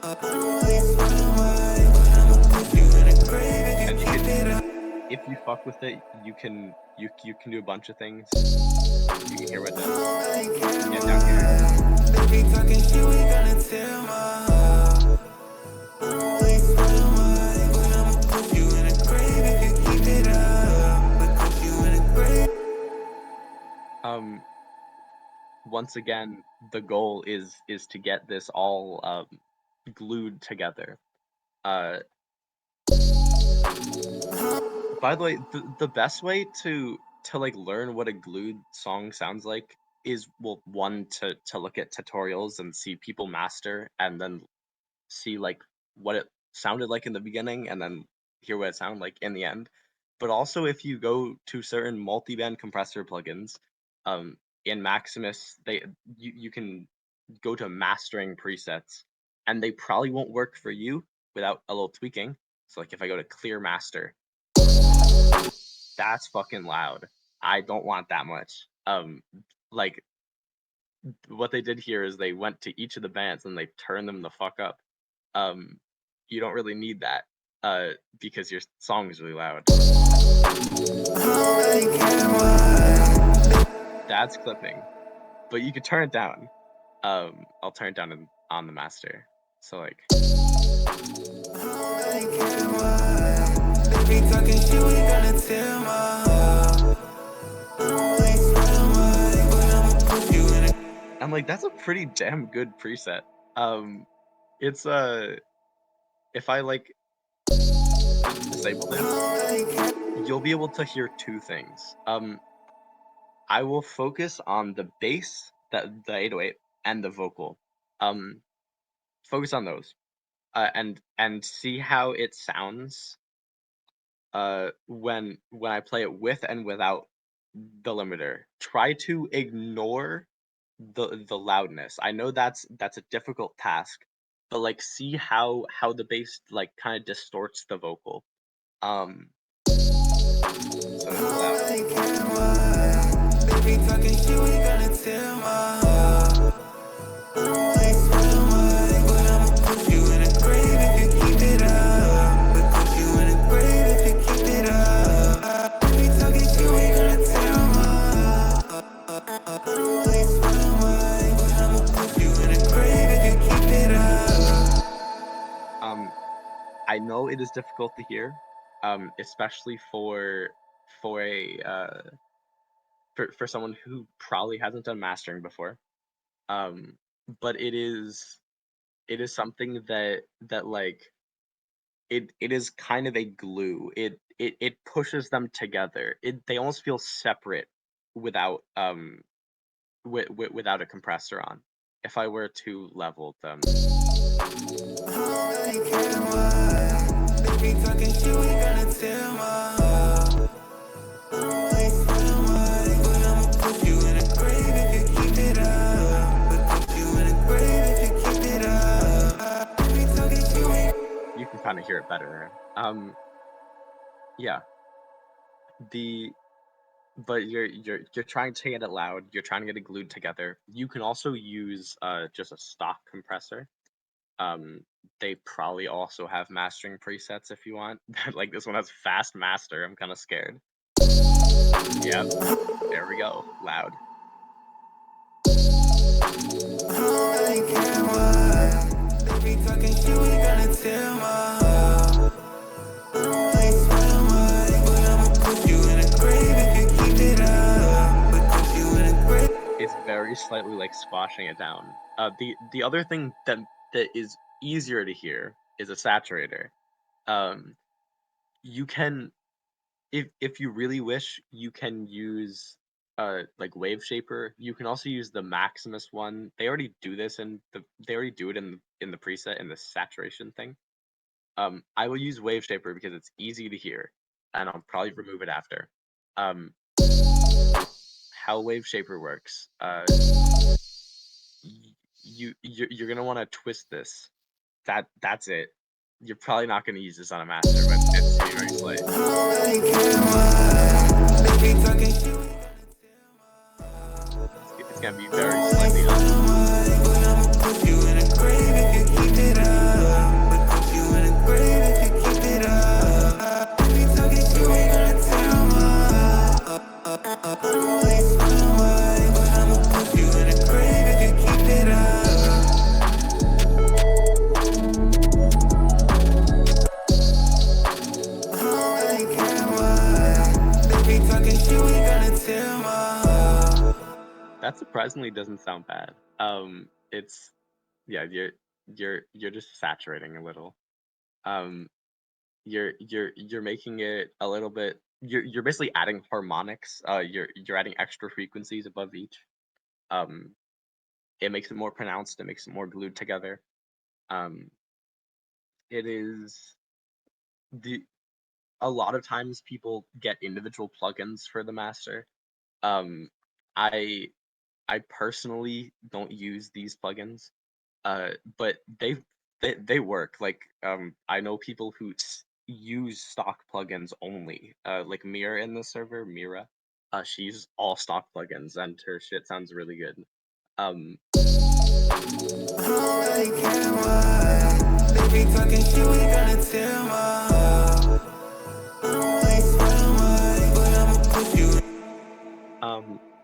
you can, if you fuck with it, you can do a bunch of things. You can hear what it does. And down here. Once again, the goal is to get this all glued together. By the way, the best way to like learn what a glued song sounds like is, well, one, to look at tutorials and see people master, and then see like what it sounded like in the beginning, and then hear what it sounded like in the end. But also, if you go to certain multi-band compressor plugins, in Maximus, you can go to mastering presets, and they probably won't work for you without a little tweaking. So like if I go to clear master, that's fucking loud. I don't want that much. Like what they did here is they went to each of the bands and they turned them the fuck up. You don't really need that, because your song is really loud. That's clipping, but you could turn it down. I'll turn it down on the master. So like. I'm like, that's a pretty damn good preset. It's if I like disable this, you'll be able to hear two things. I will focus on the bass, the 808, and the vocal. Focus on those, and see how it sounds. When I play it with and without the limiter. Try to ignore the loudness. I know that's a difficult task, but like see how the bass like kind of distorts the vocal. So it's loud. I know it is difficult to hear, especially for for a for someone who probably hasn't done mastering before. But it is something that like it is kind of a glue. It pushes them together. They almost feel separate without without a compressor on. If I were to level them, you can kind of hear it better. Yeah. The but you're trying to get it loud. You're trying to get it glued together. You can also use just a stock compressor. Um, they probably also have mastering presets if you want. Like this one has fast master. I'm kind of scared. Yeah, there we go. Loud. It's very slightly like squashing it down. The other thing that is easier to hear is a saturator. Um, you can if you really wish, you can use like wave shaper. You can also use the Maximus one. They already do this they already do it in the preset in the saturation thing. I will use wave shaper because it's easy to hear, and I'll probably remove it after. Um, how wave shaper works. You're gonna want to twist this. That's it. You're probably not gonna use this on a master, but it's very slight. It's gonna be very slightly up. That surprisingly doesn't sound bad. It's yeah, you're just saturating a little. Um, you're making it a little bit. You're basically adding harmonics. You're adding extra frequencies above each. Um, it makes it more pronounced. It makes it more glued together. Um, it is the a lot of times people get individual plugins for the master. Um, I I personally don't use these plugins, but they work. Like I know people who use stock plugins only. Like Mira in the server, Mira. She uses all stock plugins, and her shit sounds really good. Um,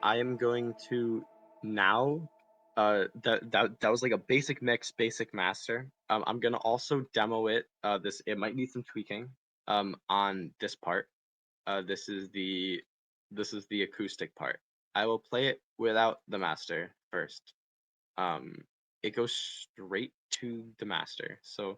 I am going to now. That was like a basic mix, basic master. I'm gonna also demo it. It might need some tweaking. On this part. This is the acoustic part. I will play it without the master first. Um, it goes straight to the master. So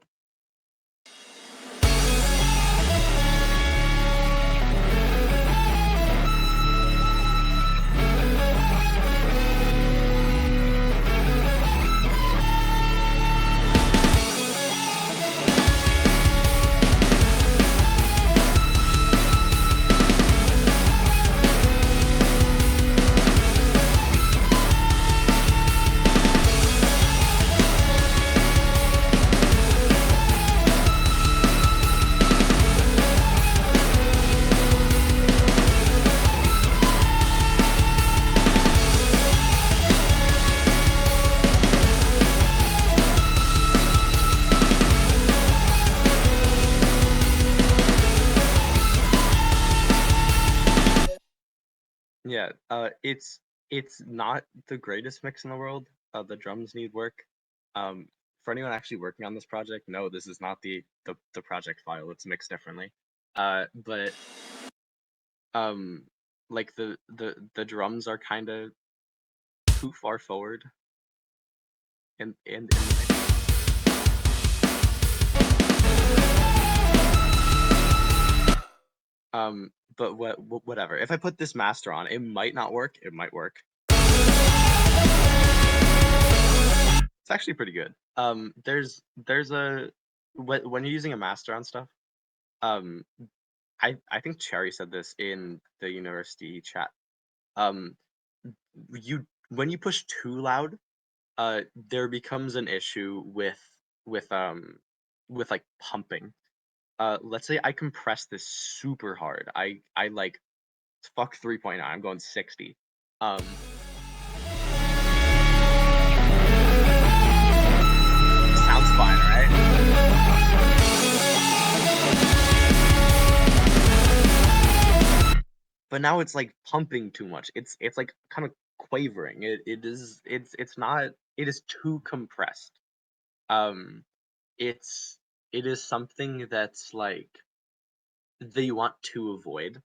yeah, it's not the greatest mix in the world. The drums need work. Um, for anyone actually working on this project, no, this is not the project file. It's mixed differently. But like the drums are kind of too far forward in the mix. But whatever. If I put this master on, it might not work. It might work. It's actually pretty good. There's a when you're using a master on stuff. Um, I think Cherry said this in the university chat. Um, you when you push too loud, there becomes an issue with um with like pumping. Let's say I compress this super hard. I like fuck 3.9. I'm going 60. Sounds fine, right? But now it's like pumping too much. It's like kind of quavering. It's not it is too compressed. Um it's it is something that's like they want to avoid.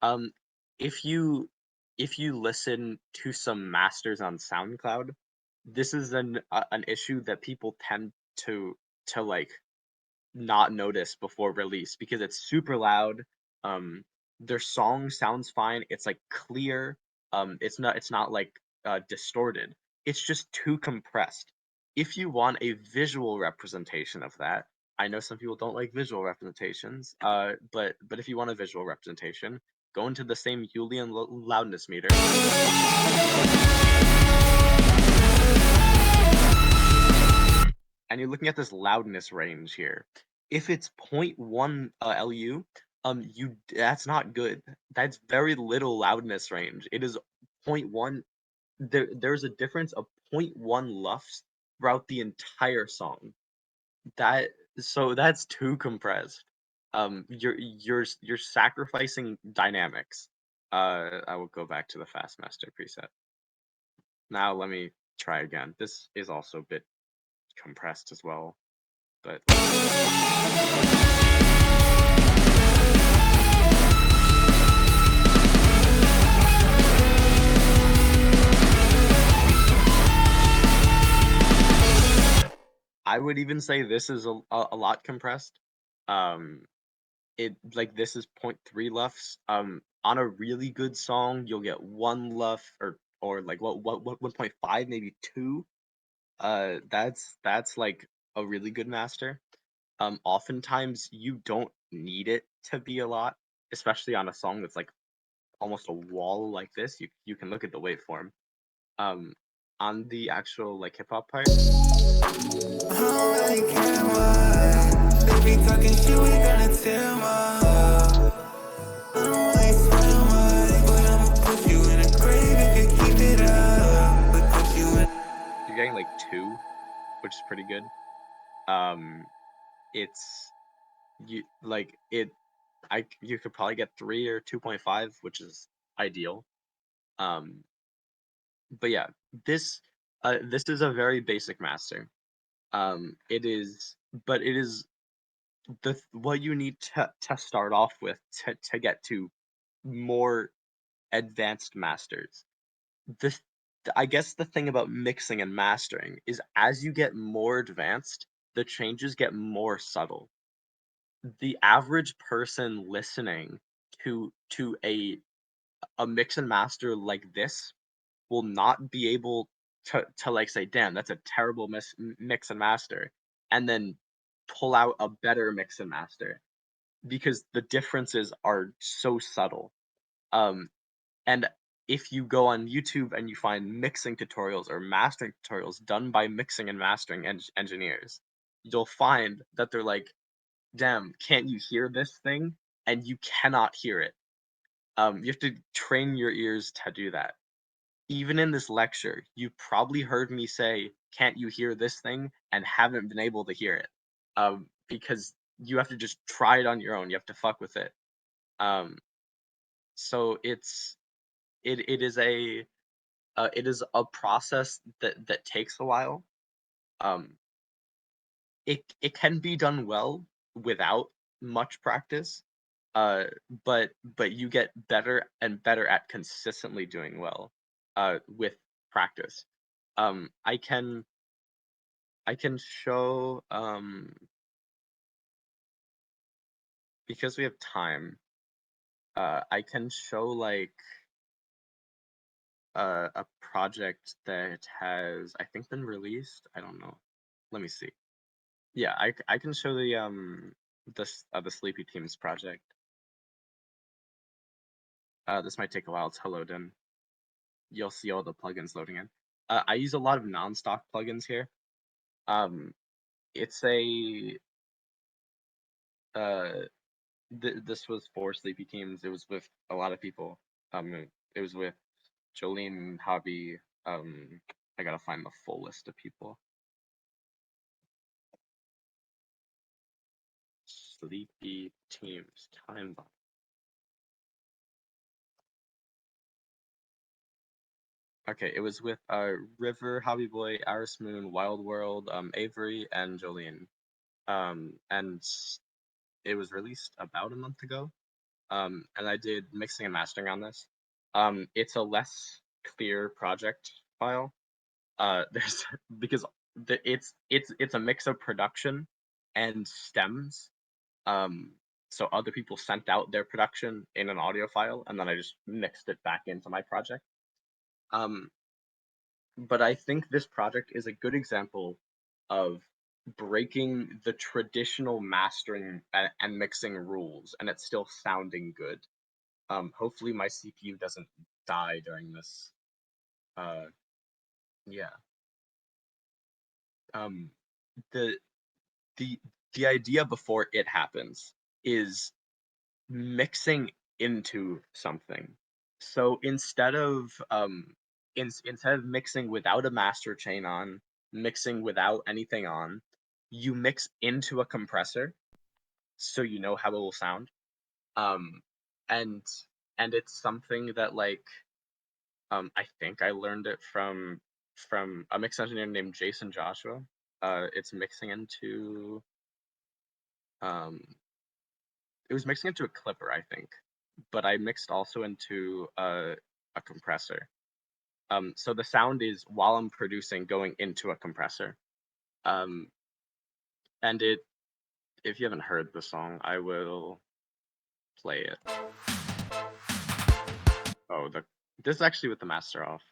Um if you listen to some masters on SoundCloud, this is an issue that people tend to like not notice before release because it's super loud. Um, their song sounds fine. It's like clear. It's not like distorted. It's just too compressed. If you want a visual representation of that, I know some people don't like visual representations. But if you want a visual representation, go into the same Julian loudness meter. And you're looking at this loudness range here. If it's 0.1 LU, that's not good. That's very little loudness range. It is zero point 0.1. There's a difference of 0.1 lufs throughout the entire song. That's too compressed. You're sacrificing dynamics. I will go back to the fast master preset. Now let me try again. This is also a bit compressed as well. But I would even say this is a lot compressed. It like this is 0.3 lufs. On a really good song, you'll get 1 luf or like what 1.5 maybe 2. That's like a really good master. Oftentimes you don't need it to be a lot, especially on a song that's like almost a wall like this. You can look at the waveform. Um, on the actual like hip hop part. You're getting like 2, which is pretty good. It's you like it. You could probably get 3 or 2.5, which is ideal. But yeah, this is a very basic master. It is, but it is the what you need to start off with to get to more advanced masters. The I guess the thing about mixing and mastering is as you get more advanced, the changes get more subtle. The average person listening to a mix and master like this will not be able to like say, damn, that's a terrible mix and master, and then pull out a better mix and master because the differences are so subtle. Um, and if you go on YouTube and you find mixing tutorials or mastering tutorials done by mixing and mastering engineers, you'll find that they're like, damn, can't you hear this thing? And you cannot hear it. You have to train your ears to do that. Even in this lecture, you probably heard me say, can't you hear this thing? And haven't been able to hear it. Because you have to just try it on your own. You have to fuck with it. Um, so it is a process that takes a while. Um, it can be done well without much practice. but you get better and better at consistently doing well with practice. I can show because we have time, I can show like a project that has, I think, been released. I don't know. Let me see. Yeah, I can show the Sleepy Teams project. This might take a while to load in. You'll see all the plugins loading in. I use a lot of non-stock plugins here. It's a this was for Sleepy Teams. It was with a lot of people. It was with Jolene, Hobby. I gotta find the full list of people. Sleepy Teams time bomb. Okay, it was with River, Hobby Boy, Aris Moon, Wild World, Avery, and Jolene. And it was released about a month ago. And I did mixing and mastering on this. It's a less clear project file. There's because it's a mix of production and stems. Um, so other people sent out their production in an audio file, and then I just mixed it back into my project. But I think this project is a good example of breaking the traditional mastering and mixing rules, and it's still sounding good. Hopefully my CPU doesn't die during this. Yeah. Um, the the the idea before it happens is mixing into something. So instead of mixing without a master chain on, mixing without anything on, you mix into a compressor so you know how it will sound. Um, and it's something that like I think I learned it from a mix engineer named Jason Joshua. It's mixing into um it was mixing into a clipper, I think, but I mixed also into a compressor. So the sound is while I'm producing going into a compressor. Um, and if you haven't heard the song, I will play it. Oh, this is actually with the master off.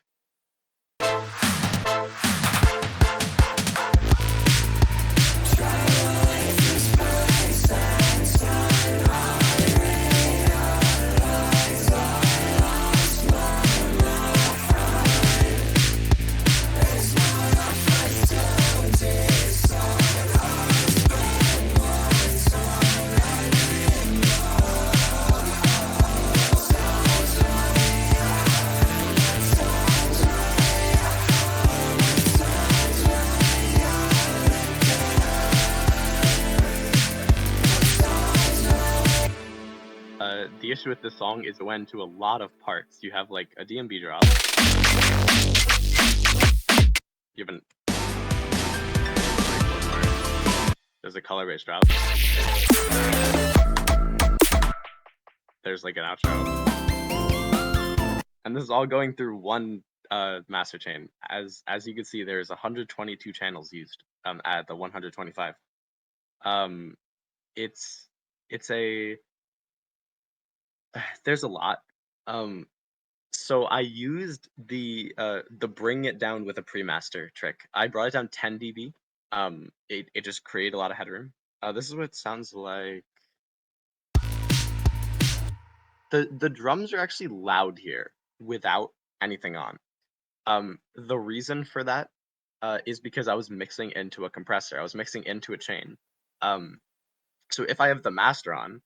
The issue with this song is it went into a lot of parts. You have like a DMB drop. You have there's a color bass drop. There's like an outro. And this is all going through one master chain. As you can see, there's 122 channels used at the 125. It's a there's a lot. So I used the bring it down with a pre-master trick. I brought it down 10 dB. It just created a lot of headroom. This is what it sounds like. The drums are actually loud here without anything on. The reason for that is because I was mixing into a compressor. I was mixing into a chain. So if I have the master on,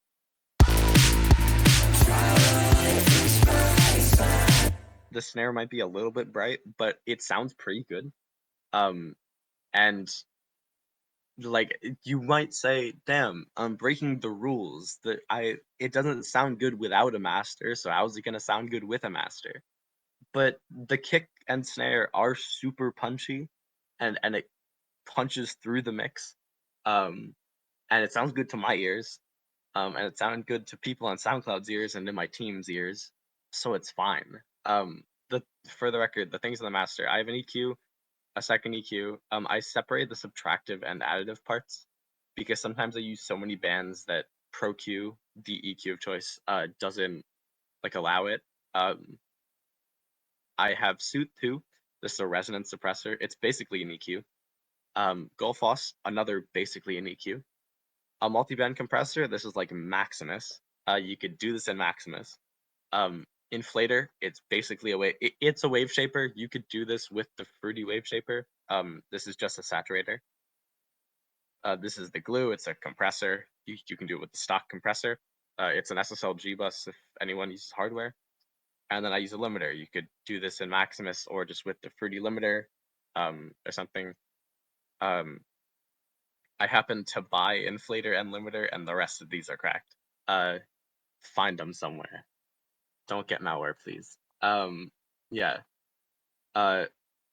the snare might be a little bit bright, but it sounds pretty good. And like you might say, damn, I'm breaking the rules. It doesn't sound good without a master, so how's it gonna sound good with a master? But the kick and snare are super punchy, and it punches through the mix, and it sounds good to my ears. And it sounded good to people on SoundCloud's ears and in my team's ears, so it's fine. The For the record, the things in the master, I have an EQ, a second EQ. I separate the subtractive and additive parts because sometimes I use so many bands that Pro Q, the EQ of choice, doesn't like allow it. I have Suit 2. This is a resonance suppressor. It's basically an EQ. Gullfoss, another basically an EQ. A multiband compressor, this is like Maximus. You could do this in Maximus. Inflator, it's basically a wave. It's a wave shaper. You could do this with the Fruity wave shaper. This is just a saturator. This is the glue. It's a compressor. You can do it with the stock compressor. It's an SSL bus if anyone uses hardware. And then I use a limiter. You could do this in Maximus or just with the Fruity limiter, or something. I happen to buy inflator and limiter, and the rest of these are cracked. Find them somewhere. Don't get malware, please. Yeah.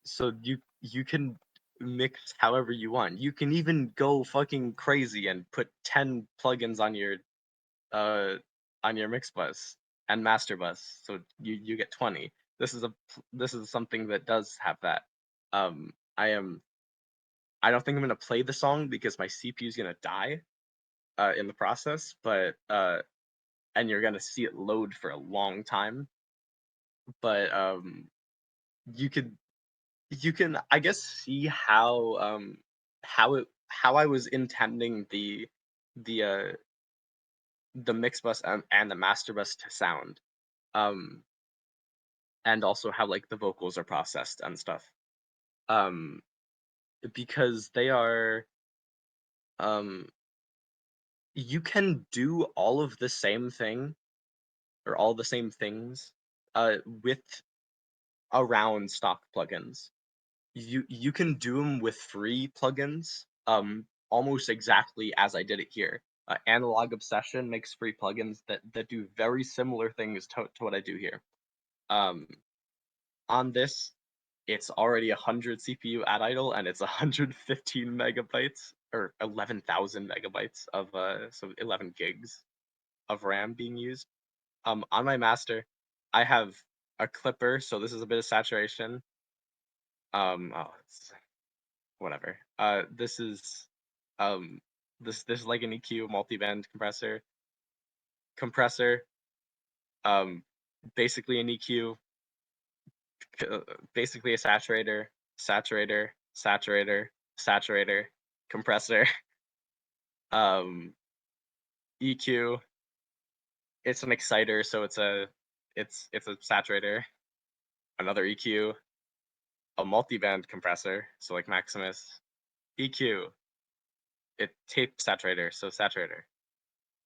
So you can mix however you want. You can even go fucking crazy and put 10 plugins uh on your mix bus and master bus, so you get 20. This is something that does have that. Um, I don't think I'm gonna play the song because my CPU is gonna die in the process, but and you're gonna see it load for a long time. But you could you can I guess see how I was intending the uh the mix bus and the master bus to sound. Um and also how like the vocals are processed and stuff. Um because they are um you can do all of the same thing or all the same things with around stock plugins. You can do them with free plugins, almost exactly as I did it here. Analog Obsession makes free plugins that do very similar things to what I do here. Um, on this, it's already 100 CPU at idle, and it's 115 megabytes or 11,000 megabytes of so 11 gigs of RAM being used. On my master, I have a clipper, so this is a bit of saturation. It's whatever. This is um this is like an EQ multiband compressor, um basically an EQ, basically a saturator, compressor, um EQ. It's an exciter, so it's a saturator, another EQ, a multiband compressor, so like Maximus, EQ, it tape saturator, so saturator,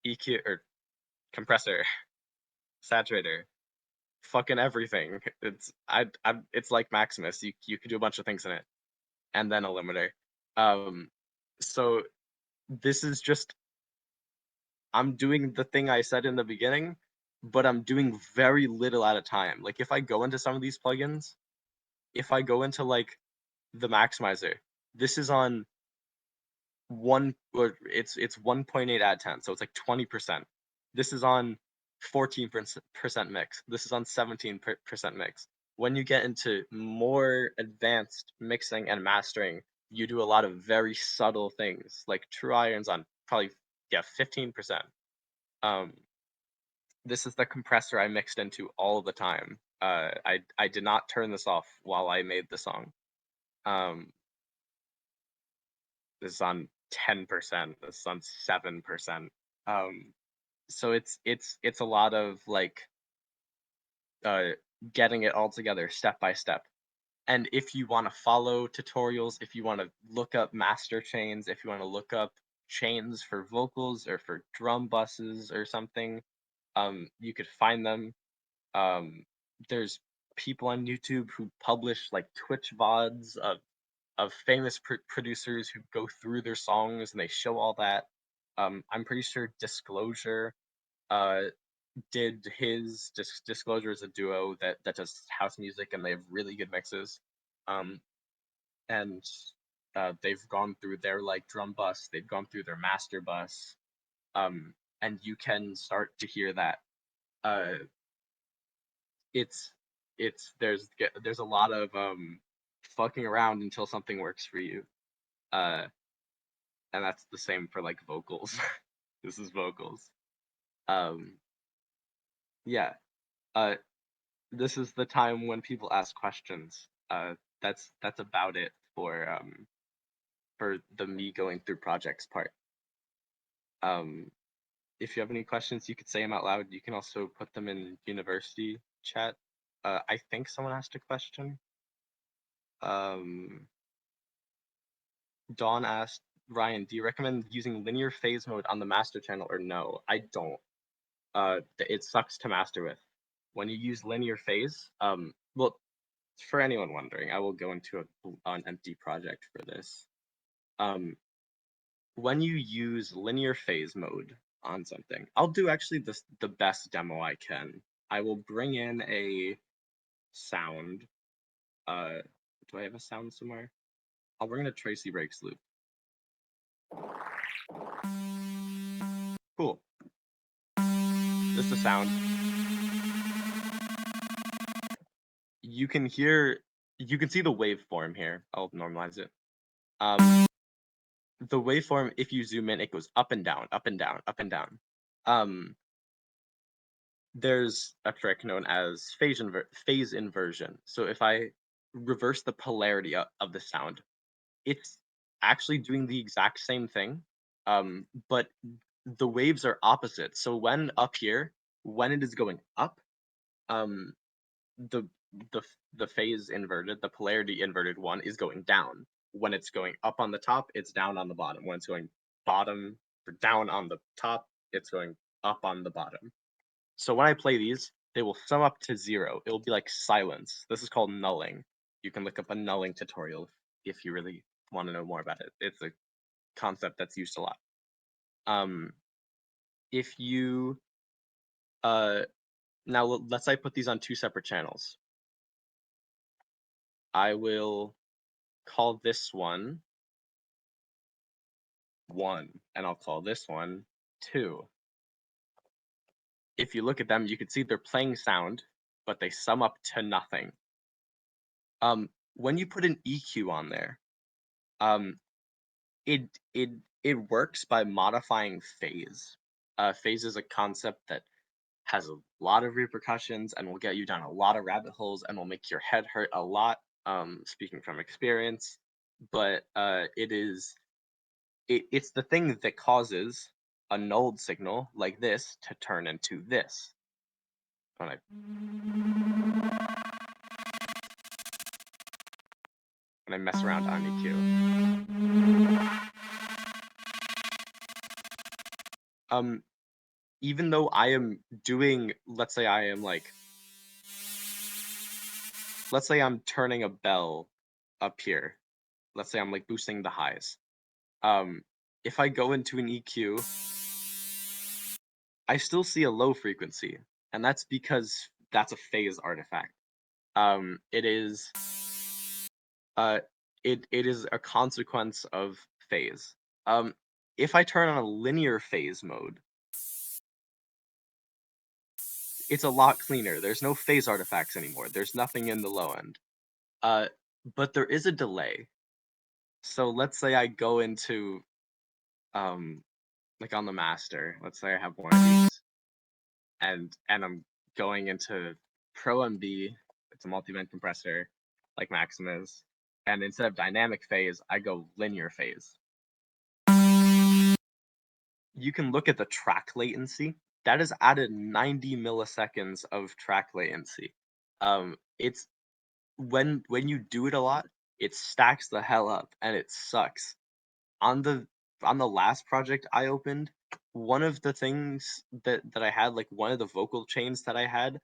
EQ or compressor, saturator, fucking everything. It's like Maximus. You could do a bunch of things in it, and then a limiter. Um, so this is just I'm doing the thing I said in the beginning, but I'm doing very little at a time. Like if I go into some of these plugins, if I go into like the maximizer, this is on one or it's 1.8 out of 10, so it's like 20%. This is on 14% mix. This is on 17% mix. When you get into more advanced mixing and mastering, you do a lot of very subtle things, like True Iron's on probably 15%. Um, this is the compressor I mixed into all the time. I did not turn this off while I made the song. Um, this is on 10%. This is on 7%. Um, so it's a lot of like uh getting it all together step by step. And if you want to follow tutorials, if you want to look up master chains, if you want to look up chains for vocals or for drum buses or something, you could find them. There's people on YouTube who publish like Twitch VODs of famous producers who go through their songs and they show all that. I'm pretty sure Disclosure uh, did his Disclosure is a duo that does house music and they have really good mixes. Um, and they've gone through their like drum bus, they've gone through their master bus. and you can start to hear that. It's there's a lot of fucking around until something works for you. Uh, and that's the same for like vocals. This is vocals. Um, yeah. Uh, this is the time when people ask questions. That's about it for the me going through projects part. Um, if you have any questions, you could say them out loud. You can also put them in university chat. I think someone asked a question. Um, Dawn asked, Ryan, do you recommend using linear phase mode on the master channel or no? I don't. It sucks to master with. When you use linear phase, well, for anyone wondering, I will go into an empty project for this. When you use linear phase mode on something, I'll do actually the best demo I can. I will bring in a sound. Do I have a sound somewhere? I'll bring in a Tracy Breaks loop. Cool. This is the sound. You can see the waveform here. I'll normalize it. The waveform, if you zoom in, it goes up and down, up and down, up and down. There's a trick known as phase inversion. So if I reverse the polarity of the sound, it's actually doing the exact same thing, but the waves are opposite. So when up here, when it is going up, um, the the phase inverted, the polarity inverted one is going down. When it's going up on the top, it's down on the bottom. When it's going bottom or down on the top, it's going up on the bottom. So when I play these, they will sum up to 0. It will be like silence. This is called nulling. You can look up a nulling tutorial if you really want to know more about it. It's a concept that's used a lot. If you now let's say I put these on 2 separate channels. I will call this one 1, and I'll call this one 2. If you look at them, you can see they're playing sound, but they sum up to nothing. When you put an EQ on there, it works by modifying phase. Phase is a concept that has a lot of repercussions and will get you down a lot of rabbit holes and will make your head hurt a lot. Speaking from experience, but it's the thing that causes a nulled signal like this to turn into this. When I mess around on EQ. Even though I am doing, let's say I'm turning a bell up here. Let's say I'm like boosting the highs. If I go into an EQ, I still see a low frequency, and that's because that's a phase artifact. It is a consequence of phase. If I turn on a linear phase mode, it's a lot cleaner. There's no phase artifacts anymore. There's nothing in the low end. But there is a delay. So let's say I go into like on the master. Let's say I have one of these, and I'm going into Pro MB. It's a multi-band compressor, like Maximus, and instead of dynamic phase, I go linear phase. You can look at the track latency. That has added 90 milliseconds of track latency. It's when you do it a lot, it stacks the hell up and it sucks. On the last project I opened, one of the things that I had, like one of the vocal chains that I had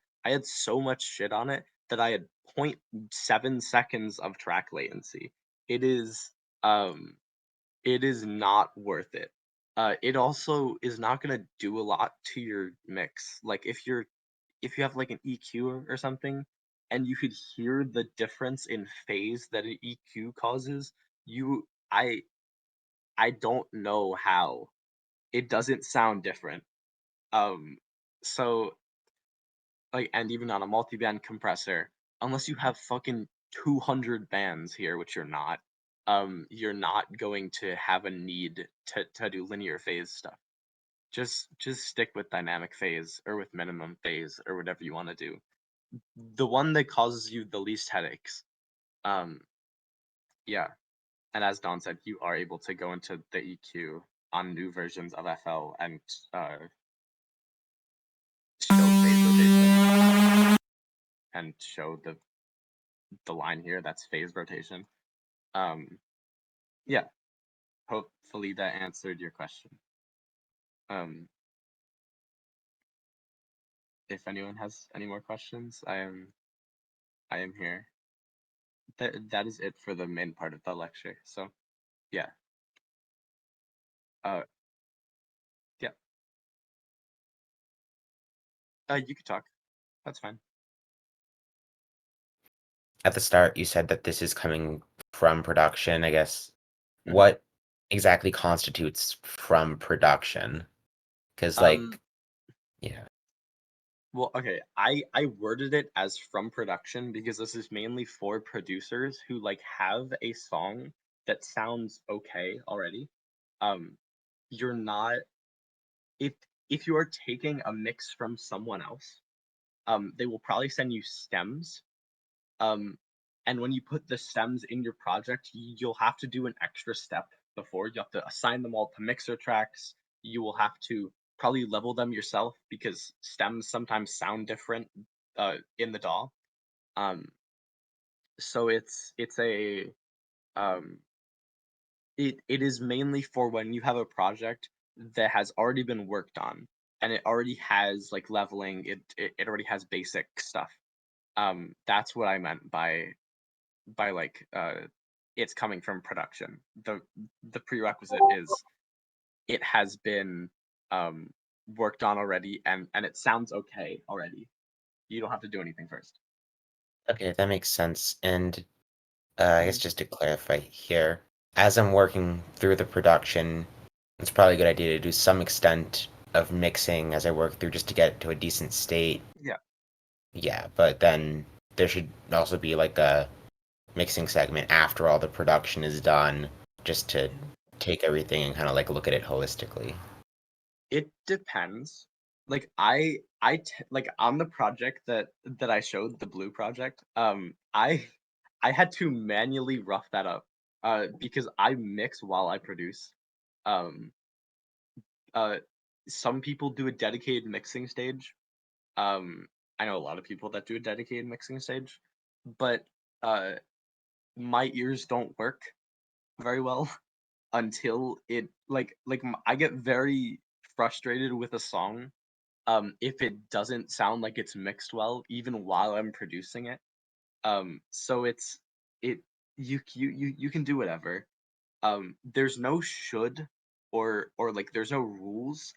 so much shit on it that I had 0.7 seconds of track latency. It is not worth it. It also is not gonna do a lot to your mix. Like if you have like an EQ or something, and you could hear the difference in phase that an EQ causes, I don't know how. It doesn't sound different. So like, and even on a multi-band compressor, unless you have fucking 200 bands here, which you're not going to have a need to do linear phase stuff. Just stick with dynamic phase or with minimum phase or whatever you want to do. The one that causes you the least headaches. Um, yeah. And as Don said, you are able to go into the EQ on new versions of FL and show phase rotation and show the line here. That's phase rotation. Yeah. Hopefully that answered your question. If anyone has any more questions, I am here. That is it for the main part of the lecture. So yeah. Uh yeah. You could talk. That's fine. At the start, you said that this is coming from production. I guess Mhm. what exactly constitutes from production? Because Um yeah. well, okay. I worded it as from production because this is mainly for producers who like have a song that sounds okay already. Um you're not if if you are taking a mix from someone else, they will probably send you stems. Um, and when you put the stems in your project, you'll have to do an extra step before. You have to assign them all to mixer tracks. You will have to probably level them yourself because stems sometimes sound different in the DAW. Um, so it's a um, it is mainly for when you have a project that has already been worked on and it already has like leveling. It already has basic stuff. That's what I meant by like it's coming from production. The prerequisite is it has been um worked on already and it sounds okay already. You don't have to do anything first. Okay, that makes sense. And I guess Mhm. just to clarify here, as I'm working through the production, it's probably a good idea to do some extent of mixing as I work through just to get to a decent state. Yeah. Yeah, but then there should also be like a mixing segment after all the production is done, just to take everything and kind of like look at it holistically. It depends. Like like on the project that I showed, the blue project, I had to manually rough that up because I mix while I produce. Um uh some people do a dedicated mixing stage. Um, I know a lot of people that do a dedicated mixing stage, but uh, my ears don't work very well until I get very frustrated with a song if it doesn't sound like it's mixed well even while I'm producing it. So it you can do whatever. There's no should or like there's no rules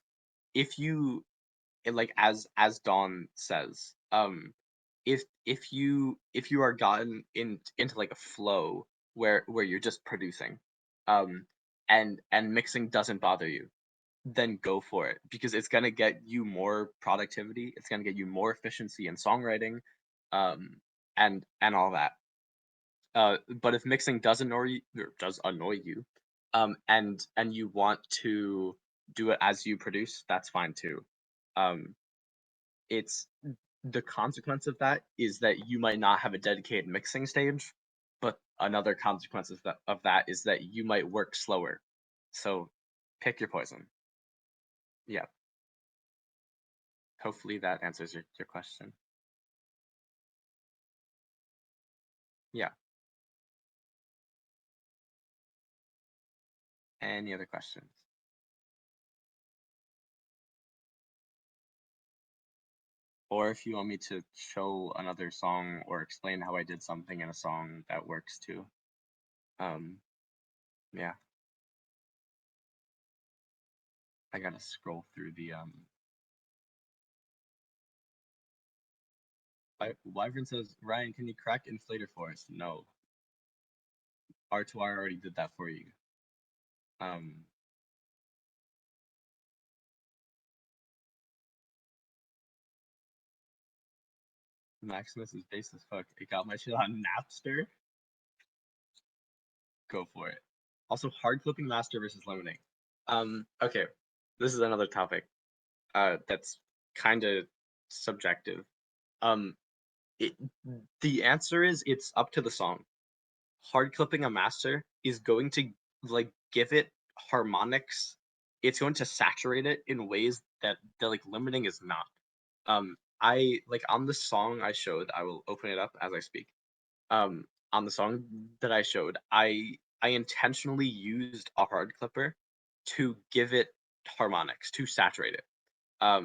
if you like as Dawn says, if you are gotten into like a flow where you're just producing, um, and mixing doesn't bother you, then go for it because it's gonna get you more productivity. It's gonna get you more efficiency in songwriting, um, and all that. But if mixing does annoy you, and you want to do it as you produce, that's fine too. Um, it's the consequence of that is that you might not have a dedicated mixing stage, but another consequence of that is that you might work slower. So pick your poison. Yeah. Hopefully that answers your question. Yeah. Any other questions? Or if you want me to show another song or explain how I did something in a song, that works too. Yeah. I gotta scroll through the Wyvern says, Ryan, can you crack inflator for us? No. R2R already did that for you. Um Maximus is base as fuck. It got my shit on Napster. Go for it. Also, hard clipping master versus limiting. Okay, this is another topic. That's kind of subjective. The answer is it's up to the song. Hard clipping a master is going to like give it harmonics. It's going to saturate it in ways that like limiting is not. I like on the song I showed. I will open it up as I speak. On the song that I showed, I intentionally used a hard clipper to give it harmonics, to saturate it. A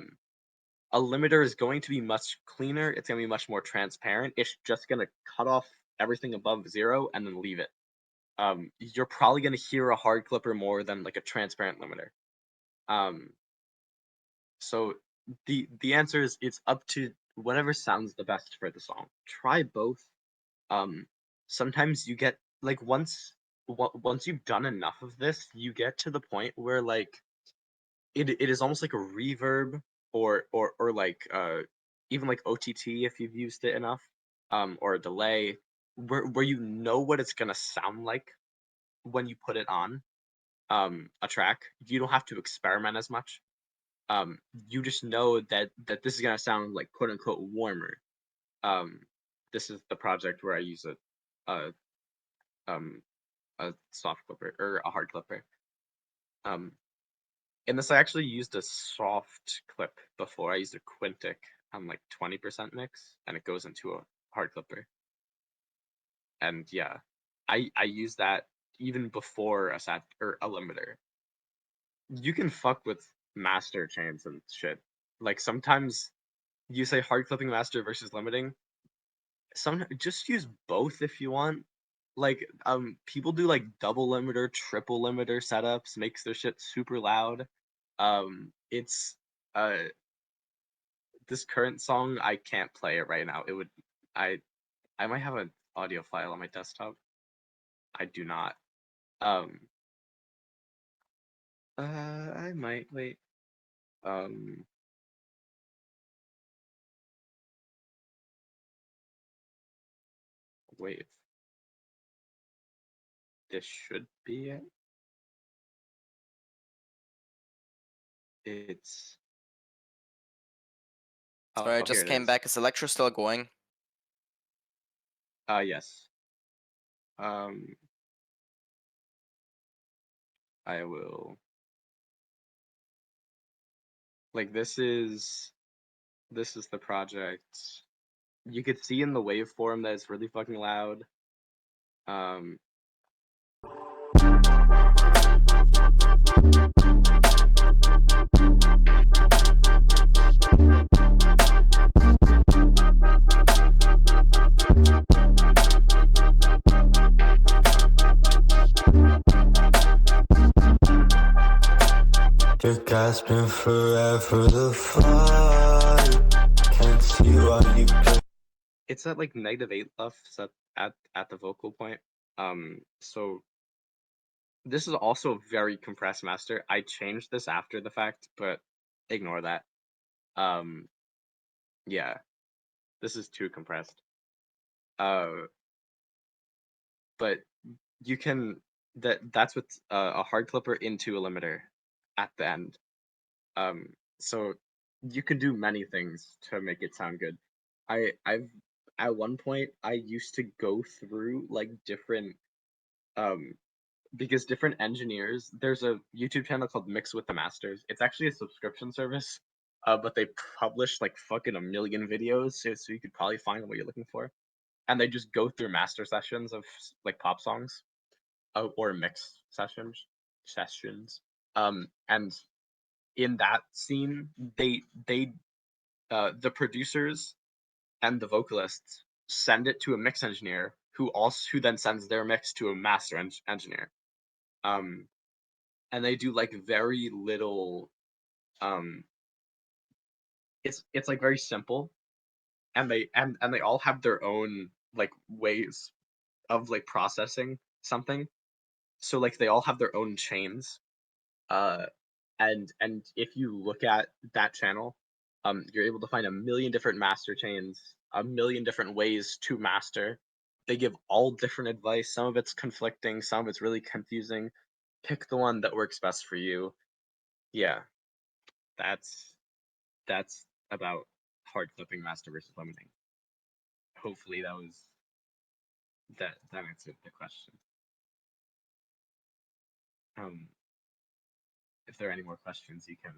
limiter is going to be much cleaner. It's going to be much more transparent. It's just going to cut off everything above 0 and then leave it. You're probably going to hear a hard clipper more than like a transparent limiter. So the answer is it's up to whatever sounds the best for the song. Try both. Sometimes you get like once you've done enough of this, you get to the point where like it is almost like a reverb or like even like OTT if you've used it enough, or a delay where you know what it's gonna sound like when you put it on a track. You don't have to experiment as much. You just know that this is gonna sound like quote unquote warmer. This is the project where I use a soft clipper or a hard clipper. In this, I actually used a soft clip before. I used a Quintic on like 20% mix, and it goes into a hard clipper. And yeah, I use that even before a limiter. You can fuck with master chains and shit. Like sometimes you say hard clipping master versus limiting. Just use both if you want. Like people do like double limiter, triple limiter setups, makes their shit super loud. It's this current song I can't play it right now. It would I might have an audio file on my desktop. I do not. I might wait. Wait. This should be it. It's Sorry, I here just it came is. back. Is the lecture still going? Yes. I will. Like this is the project. You could see in the waveform that it's really fucking loud. You're gasping forever the fight. Can't see why you play. It's at like -8 left at the vocal point. So this is also a very compressed master. I changed this after the fact, but ignore that. Yeah, this is too compressed. But you can that's with a hard clipper into a limiter at the end. So you can do many things to make it sound good. I've at one point I used to go through like different because different engineers, there's a YouTube channel called Mix with the Masters. It's actually a subscription service, but they publish like fucking a million videos, so you could probably find what you're looking for. And they just go through master sessions of like pop songs, or mix sessions. And in that scene, the producers and the vocalists send it to a mix engineer who then sends their mix to a master engineer. And they do like very little. It's like very simple, and they all have their own like ways of like processing something. So like they all have their own chains. And if you look at that channel, you're able to find a million different master chains a million different ways to master. They give all different advice. Some of it's conflicting, some of it's really confusing. Pick the one that works best for you. Yeah, that's about hard clipping master versus lemonade. Hopefully that answered the question. If there are any more questions, you can,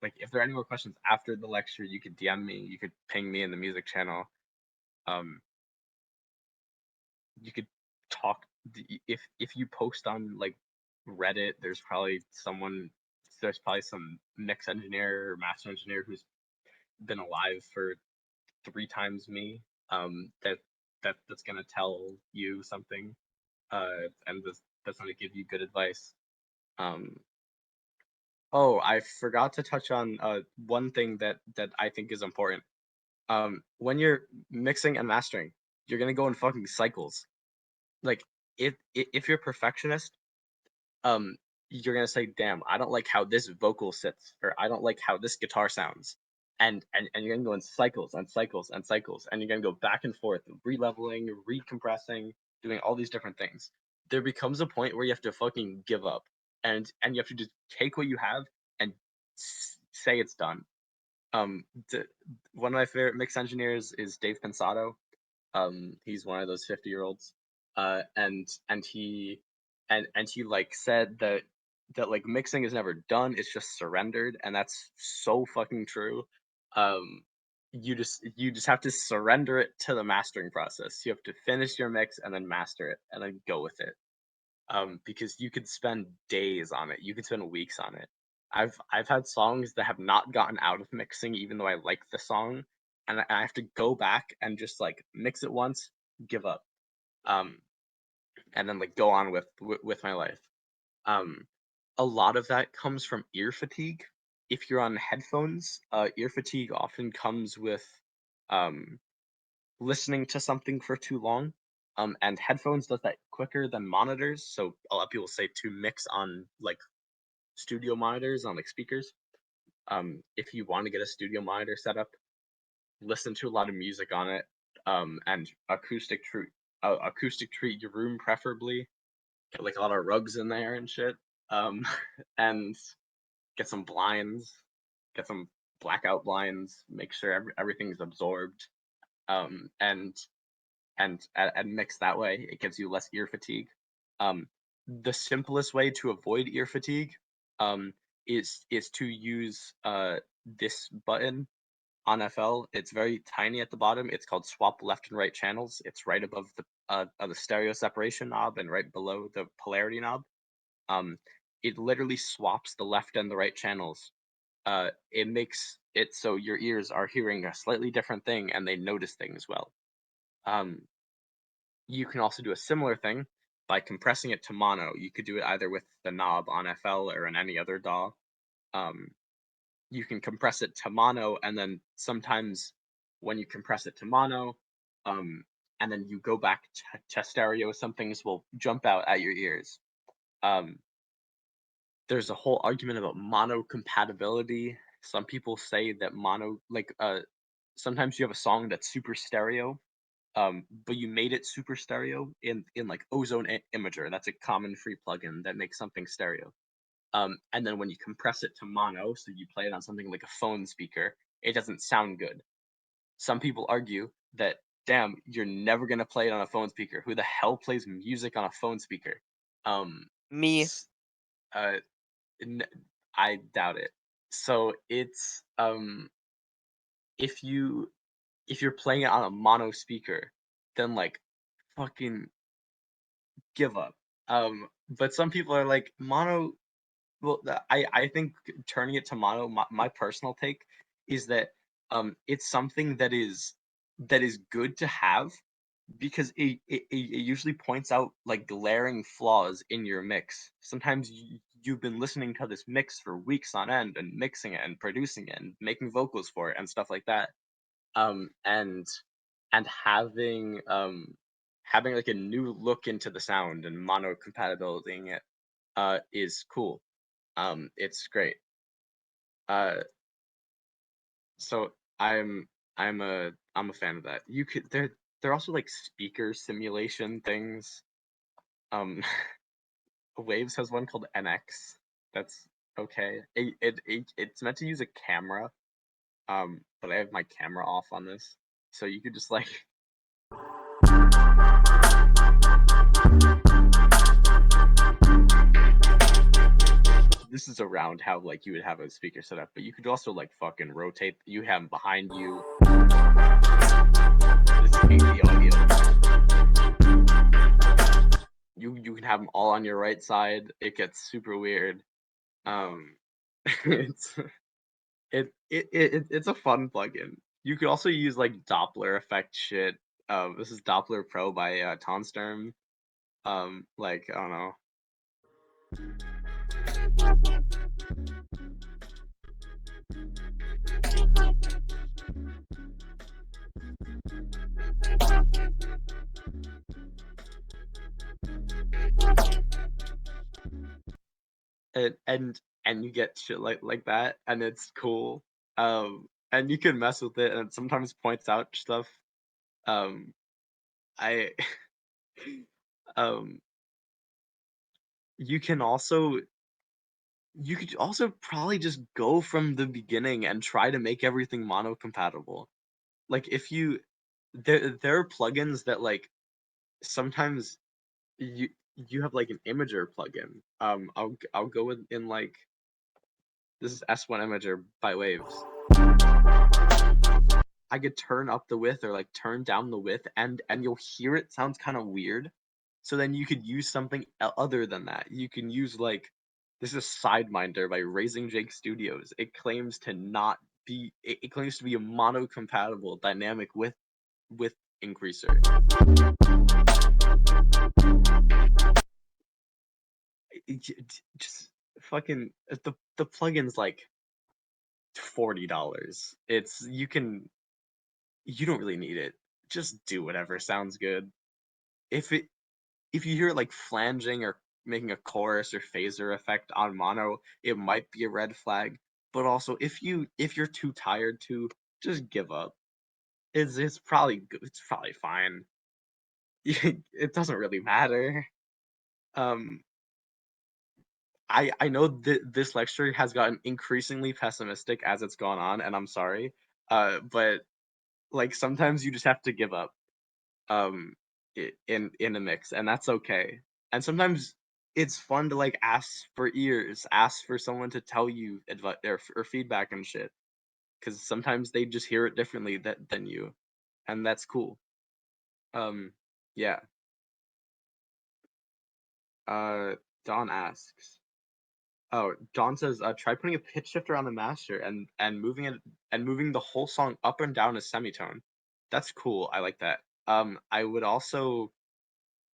like, if there are any more questions after the lecture, you could DM me, you could ping me in the music channel. You could talk, if you post on like Reddit, there's probably some mix engineer or master engineer who's been alive for 3 times me, that's gonna tell you something, and that's gonna give you good advice. Oh, I forgot to touch on one thing that I think is important. When you're mixing and mastering, you're gonna go in fucking cycles. Like, if you're a perfectionist, you're gonna say, damn, I don't like how this vocal sits, or I don't like how this guitar sounds. And you're gonna go in cycles and cycles and cycles, and you're gonna go back and forth, re-leveling, recompressing, doing all these different things. There becomes a point where you have to fucking give up, and you have to just take what you have and say it's done. One of my favorite mix engineers is Dave Pensato. He's one of those 50-year-olds, and he like said that like mixing is never done, it's just surrendered, and that's so fucking true. You just have to surrender it to the mastering process. You have to finish your mix and then master it and then go with it. Because you could spend days on it, you could spend weeks on it. I've had songs that have not gotten out of mixing even though I like the song, and I have to go back and just like mix it once, give up, and then like go on with my life. A lot of that comes from ear fatigue. If you're on headphones, ear fatigue often comes with listening to something for too long. And headphones does that quicker than monitors. So a lot of people say to mix on like studio monitors, on like speakers. If you want to get a studio monitor set up, listen to a lot of music on it, and acoustic treat your room, preferably. Get like a lot of rugs in there and shit. And get some blinds, get some blackout blinds, make sure everything's absorbed, and mix that way. It gives you less ear fatigue. The simplest way to avoid ear fatigue is to use this button on FL. It's very tiny at the bottom. It's called swap left and right channels. It's right above the stereo separation knob and right below the polarity knob. It literally swaps the left and the right channels. It makes it so your ears are hearing a slightly different thing and they notice things well. You can also do a similar thing by compressing it to mono. You could do it either with the knob on FL or in any other DAW. You can compress it to mono, and then sometimes when you compress it to mono, and then you go back to stereo, some things will jump out at your ears. There's a whole argument about mono compatibility. Some people say that mono, like, sometimes you have a song that's super stereo, but you made it super stereo in like Ozone Imager. That's a common free plugin that makes something stereo. And then when you compress it to mono, so you play it on something like a phone speaker, it doesn't sound good. Some people argue that, damn, you're never gonna play it on a phone speaker. Who the hell plays music on a phone speaker? Me. I doubt it. So it's if you're playing it on a mono speaker, then like fucking give up. But some people are like mono. Well, I think turning it to mono, my personal take is that it's something that is good to have, because it usually points out like glaring flaws in your mix. Sometimes you've been listening to this mix for weeks on end and mixing it and producing it and making vocals for it and stuff like that. And having like a new look into the sound and mono compatibility it is cool. It's great. So I'm a fan of that. You could they're also like speaker simulation things. Waves has one called NX. That's okay. It's meant to use a camera. But I have my camera off on this, so you could just like. This is around how like you would have a speaker set up, but you could also like fucking rotate. You have them behind you. This is HD audio. You can have them all on your right side. It gets super weird. It's it's a fun plugin. You could also use like Doppler effect shit. This is Doppler Pro by Tonsturm. Like I don't know. And you get shit like that, and it's cool. And you can mess with it, and it sometimes points out stuff. I um, you can also you could also probably just go from the beginning and try to make everything mono compatible. Like if you there are plugins that like sometimes you have like an imager plugin. I'll go in like this is S1 Imager by Waves. I could turn up the width or like turn down the width, and you'll hear it sounds kind of weird. So then you could use something other than that. You can use like this is Sideminder by Raising Jake Studios. It claims to not be it claims to be a mono compatible dynamic with increaser. Just fucking the plugin's like $40. It's you don't really need it. Just do whatever sounds good. If you hear it like flanging or making a chorus or phaser effect on mono, it might be a red flag. But also if you're too tired to, just give up. It's probably fine. It doesn't really matter. I know this lecture has gotten increasingly pessimistic as it's gone on, and I'm sorry. But like sometimes you just have to give up. In a mix, and that's okay. And sometimes it's fun to like ask for ears, ask for someone to tell you advice or feedback and shit, because sometimes they just hear it differently than you, and that's cool. Yeah. Don asks. Oh, John says, try putting a pitch shifter on the master and moving it and moving the whole song up and down a semitone. That's cool. I like that. I would also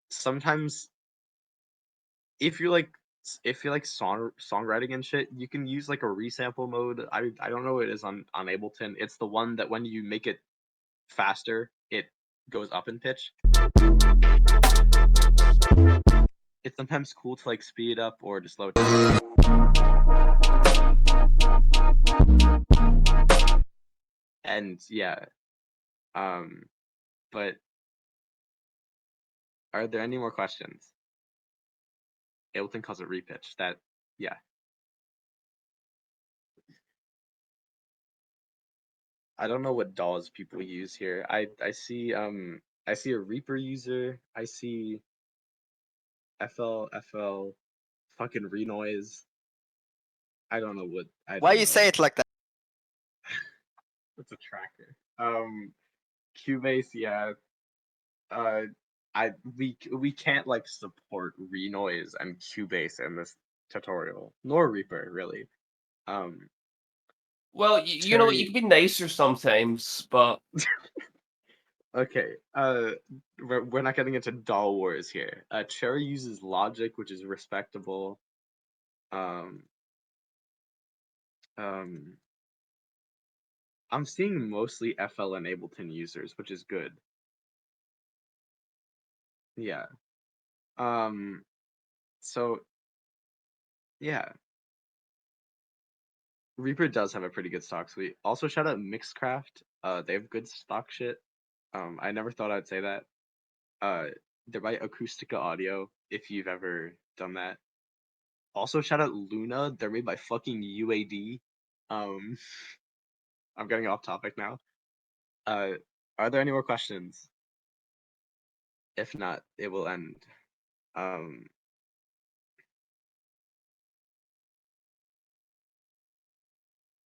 sometimes if you like songwriting and shit, you can use like a resample mode. I don't know what it is on Ableton. It's the one that when you make it faster, it goes up in pitch. It's sometimes cool to like speed it up or to slow it down. And yeah, but are there any more questions? Ableton calls it repitch. That yeah. I don't know what DAWs people use here. I see a Reaper user. I see FL fucking rhinozz. I don't know what Why you say it like that? It's a tracker. Cubase, yeah. We can't like support rhinozz and Cubase in this tutorial, nor Reaper really. Well, you know what? You can be nicer sometimes, but okay. We're not getting into DAW wars here. Cherry uses Logic, which is respectable. I'm seeing mostly FL and Ableton users, which is good. Yeah. So yeah. Reaper does have a pretty good stock suite. Also, shout out Mixcraft. They have good stock shit. I never thought I'd say that. They're by Acoustica Audio, if you've ever done that. Also, shout out Luna. They're made by fucking UAD. I'm getting off topic now. Are there any more questions? If not, it will end.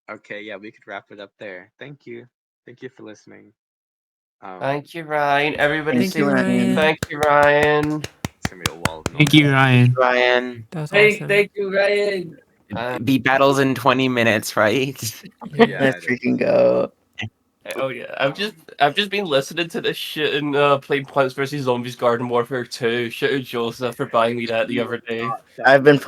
Okay, yeah, we could wrap it up there. Thank you. Thank you for listening. Thank you, Ryan. Everybody Thank say you, Ryan. thank you, Ryan. It's gonna be a wall of noise. Thank you, Ryan. Ryan, That was Hey, awesome. thank you, Ryan. beat battles in 20 minutes, right? Yeah. Let's freaking go. Oh yeah, I've just been listening to this shit and playing Plants vs Zombies Garden Warfare 2. Shout out Joseph for buying me that the other day. I've been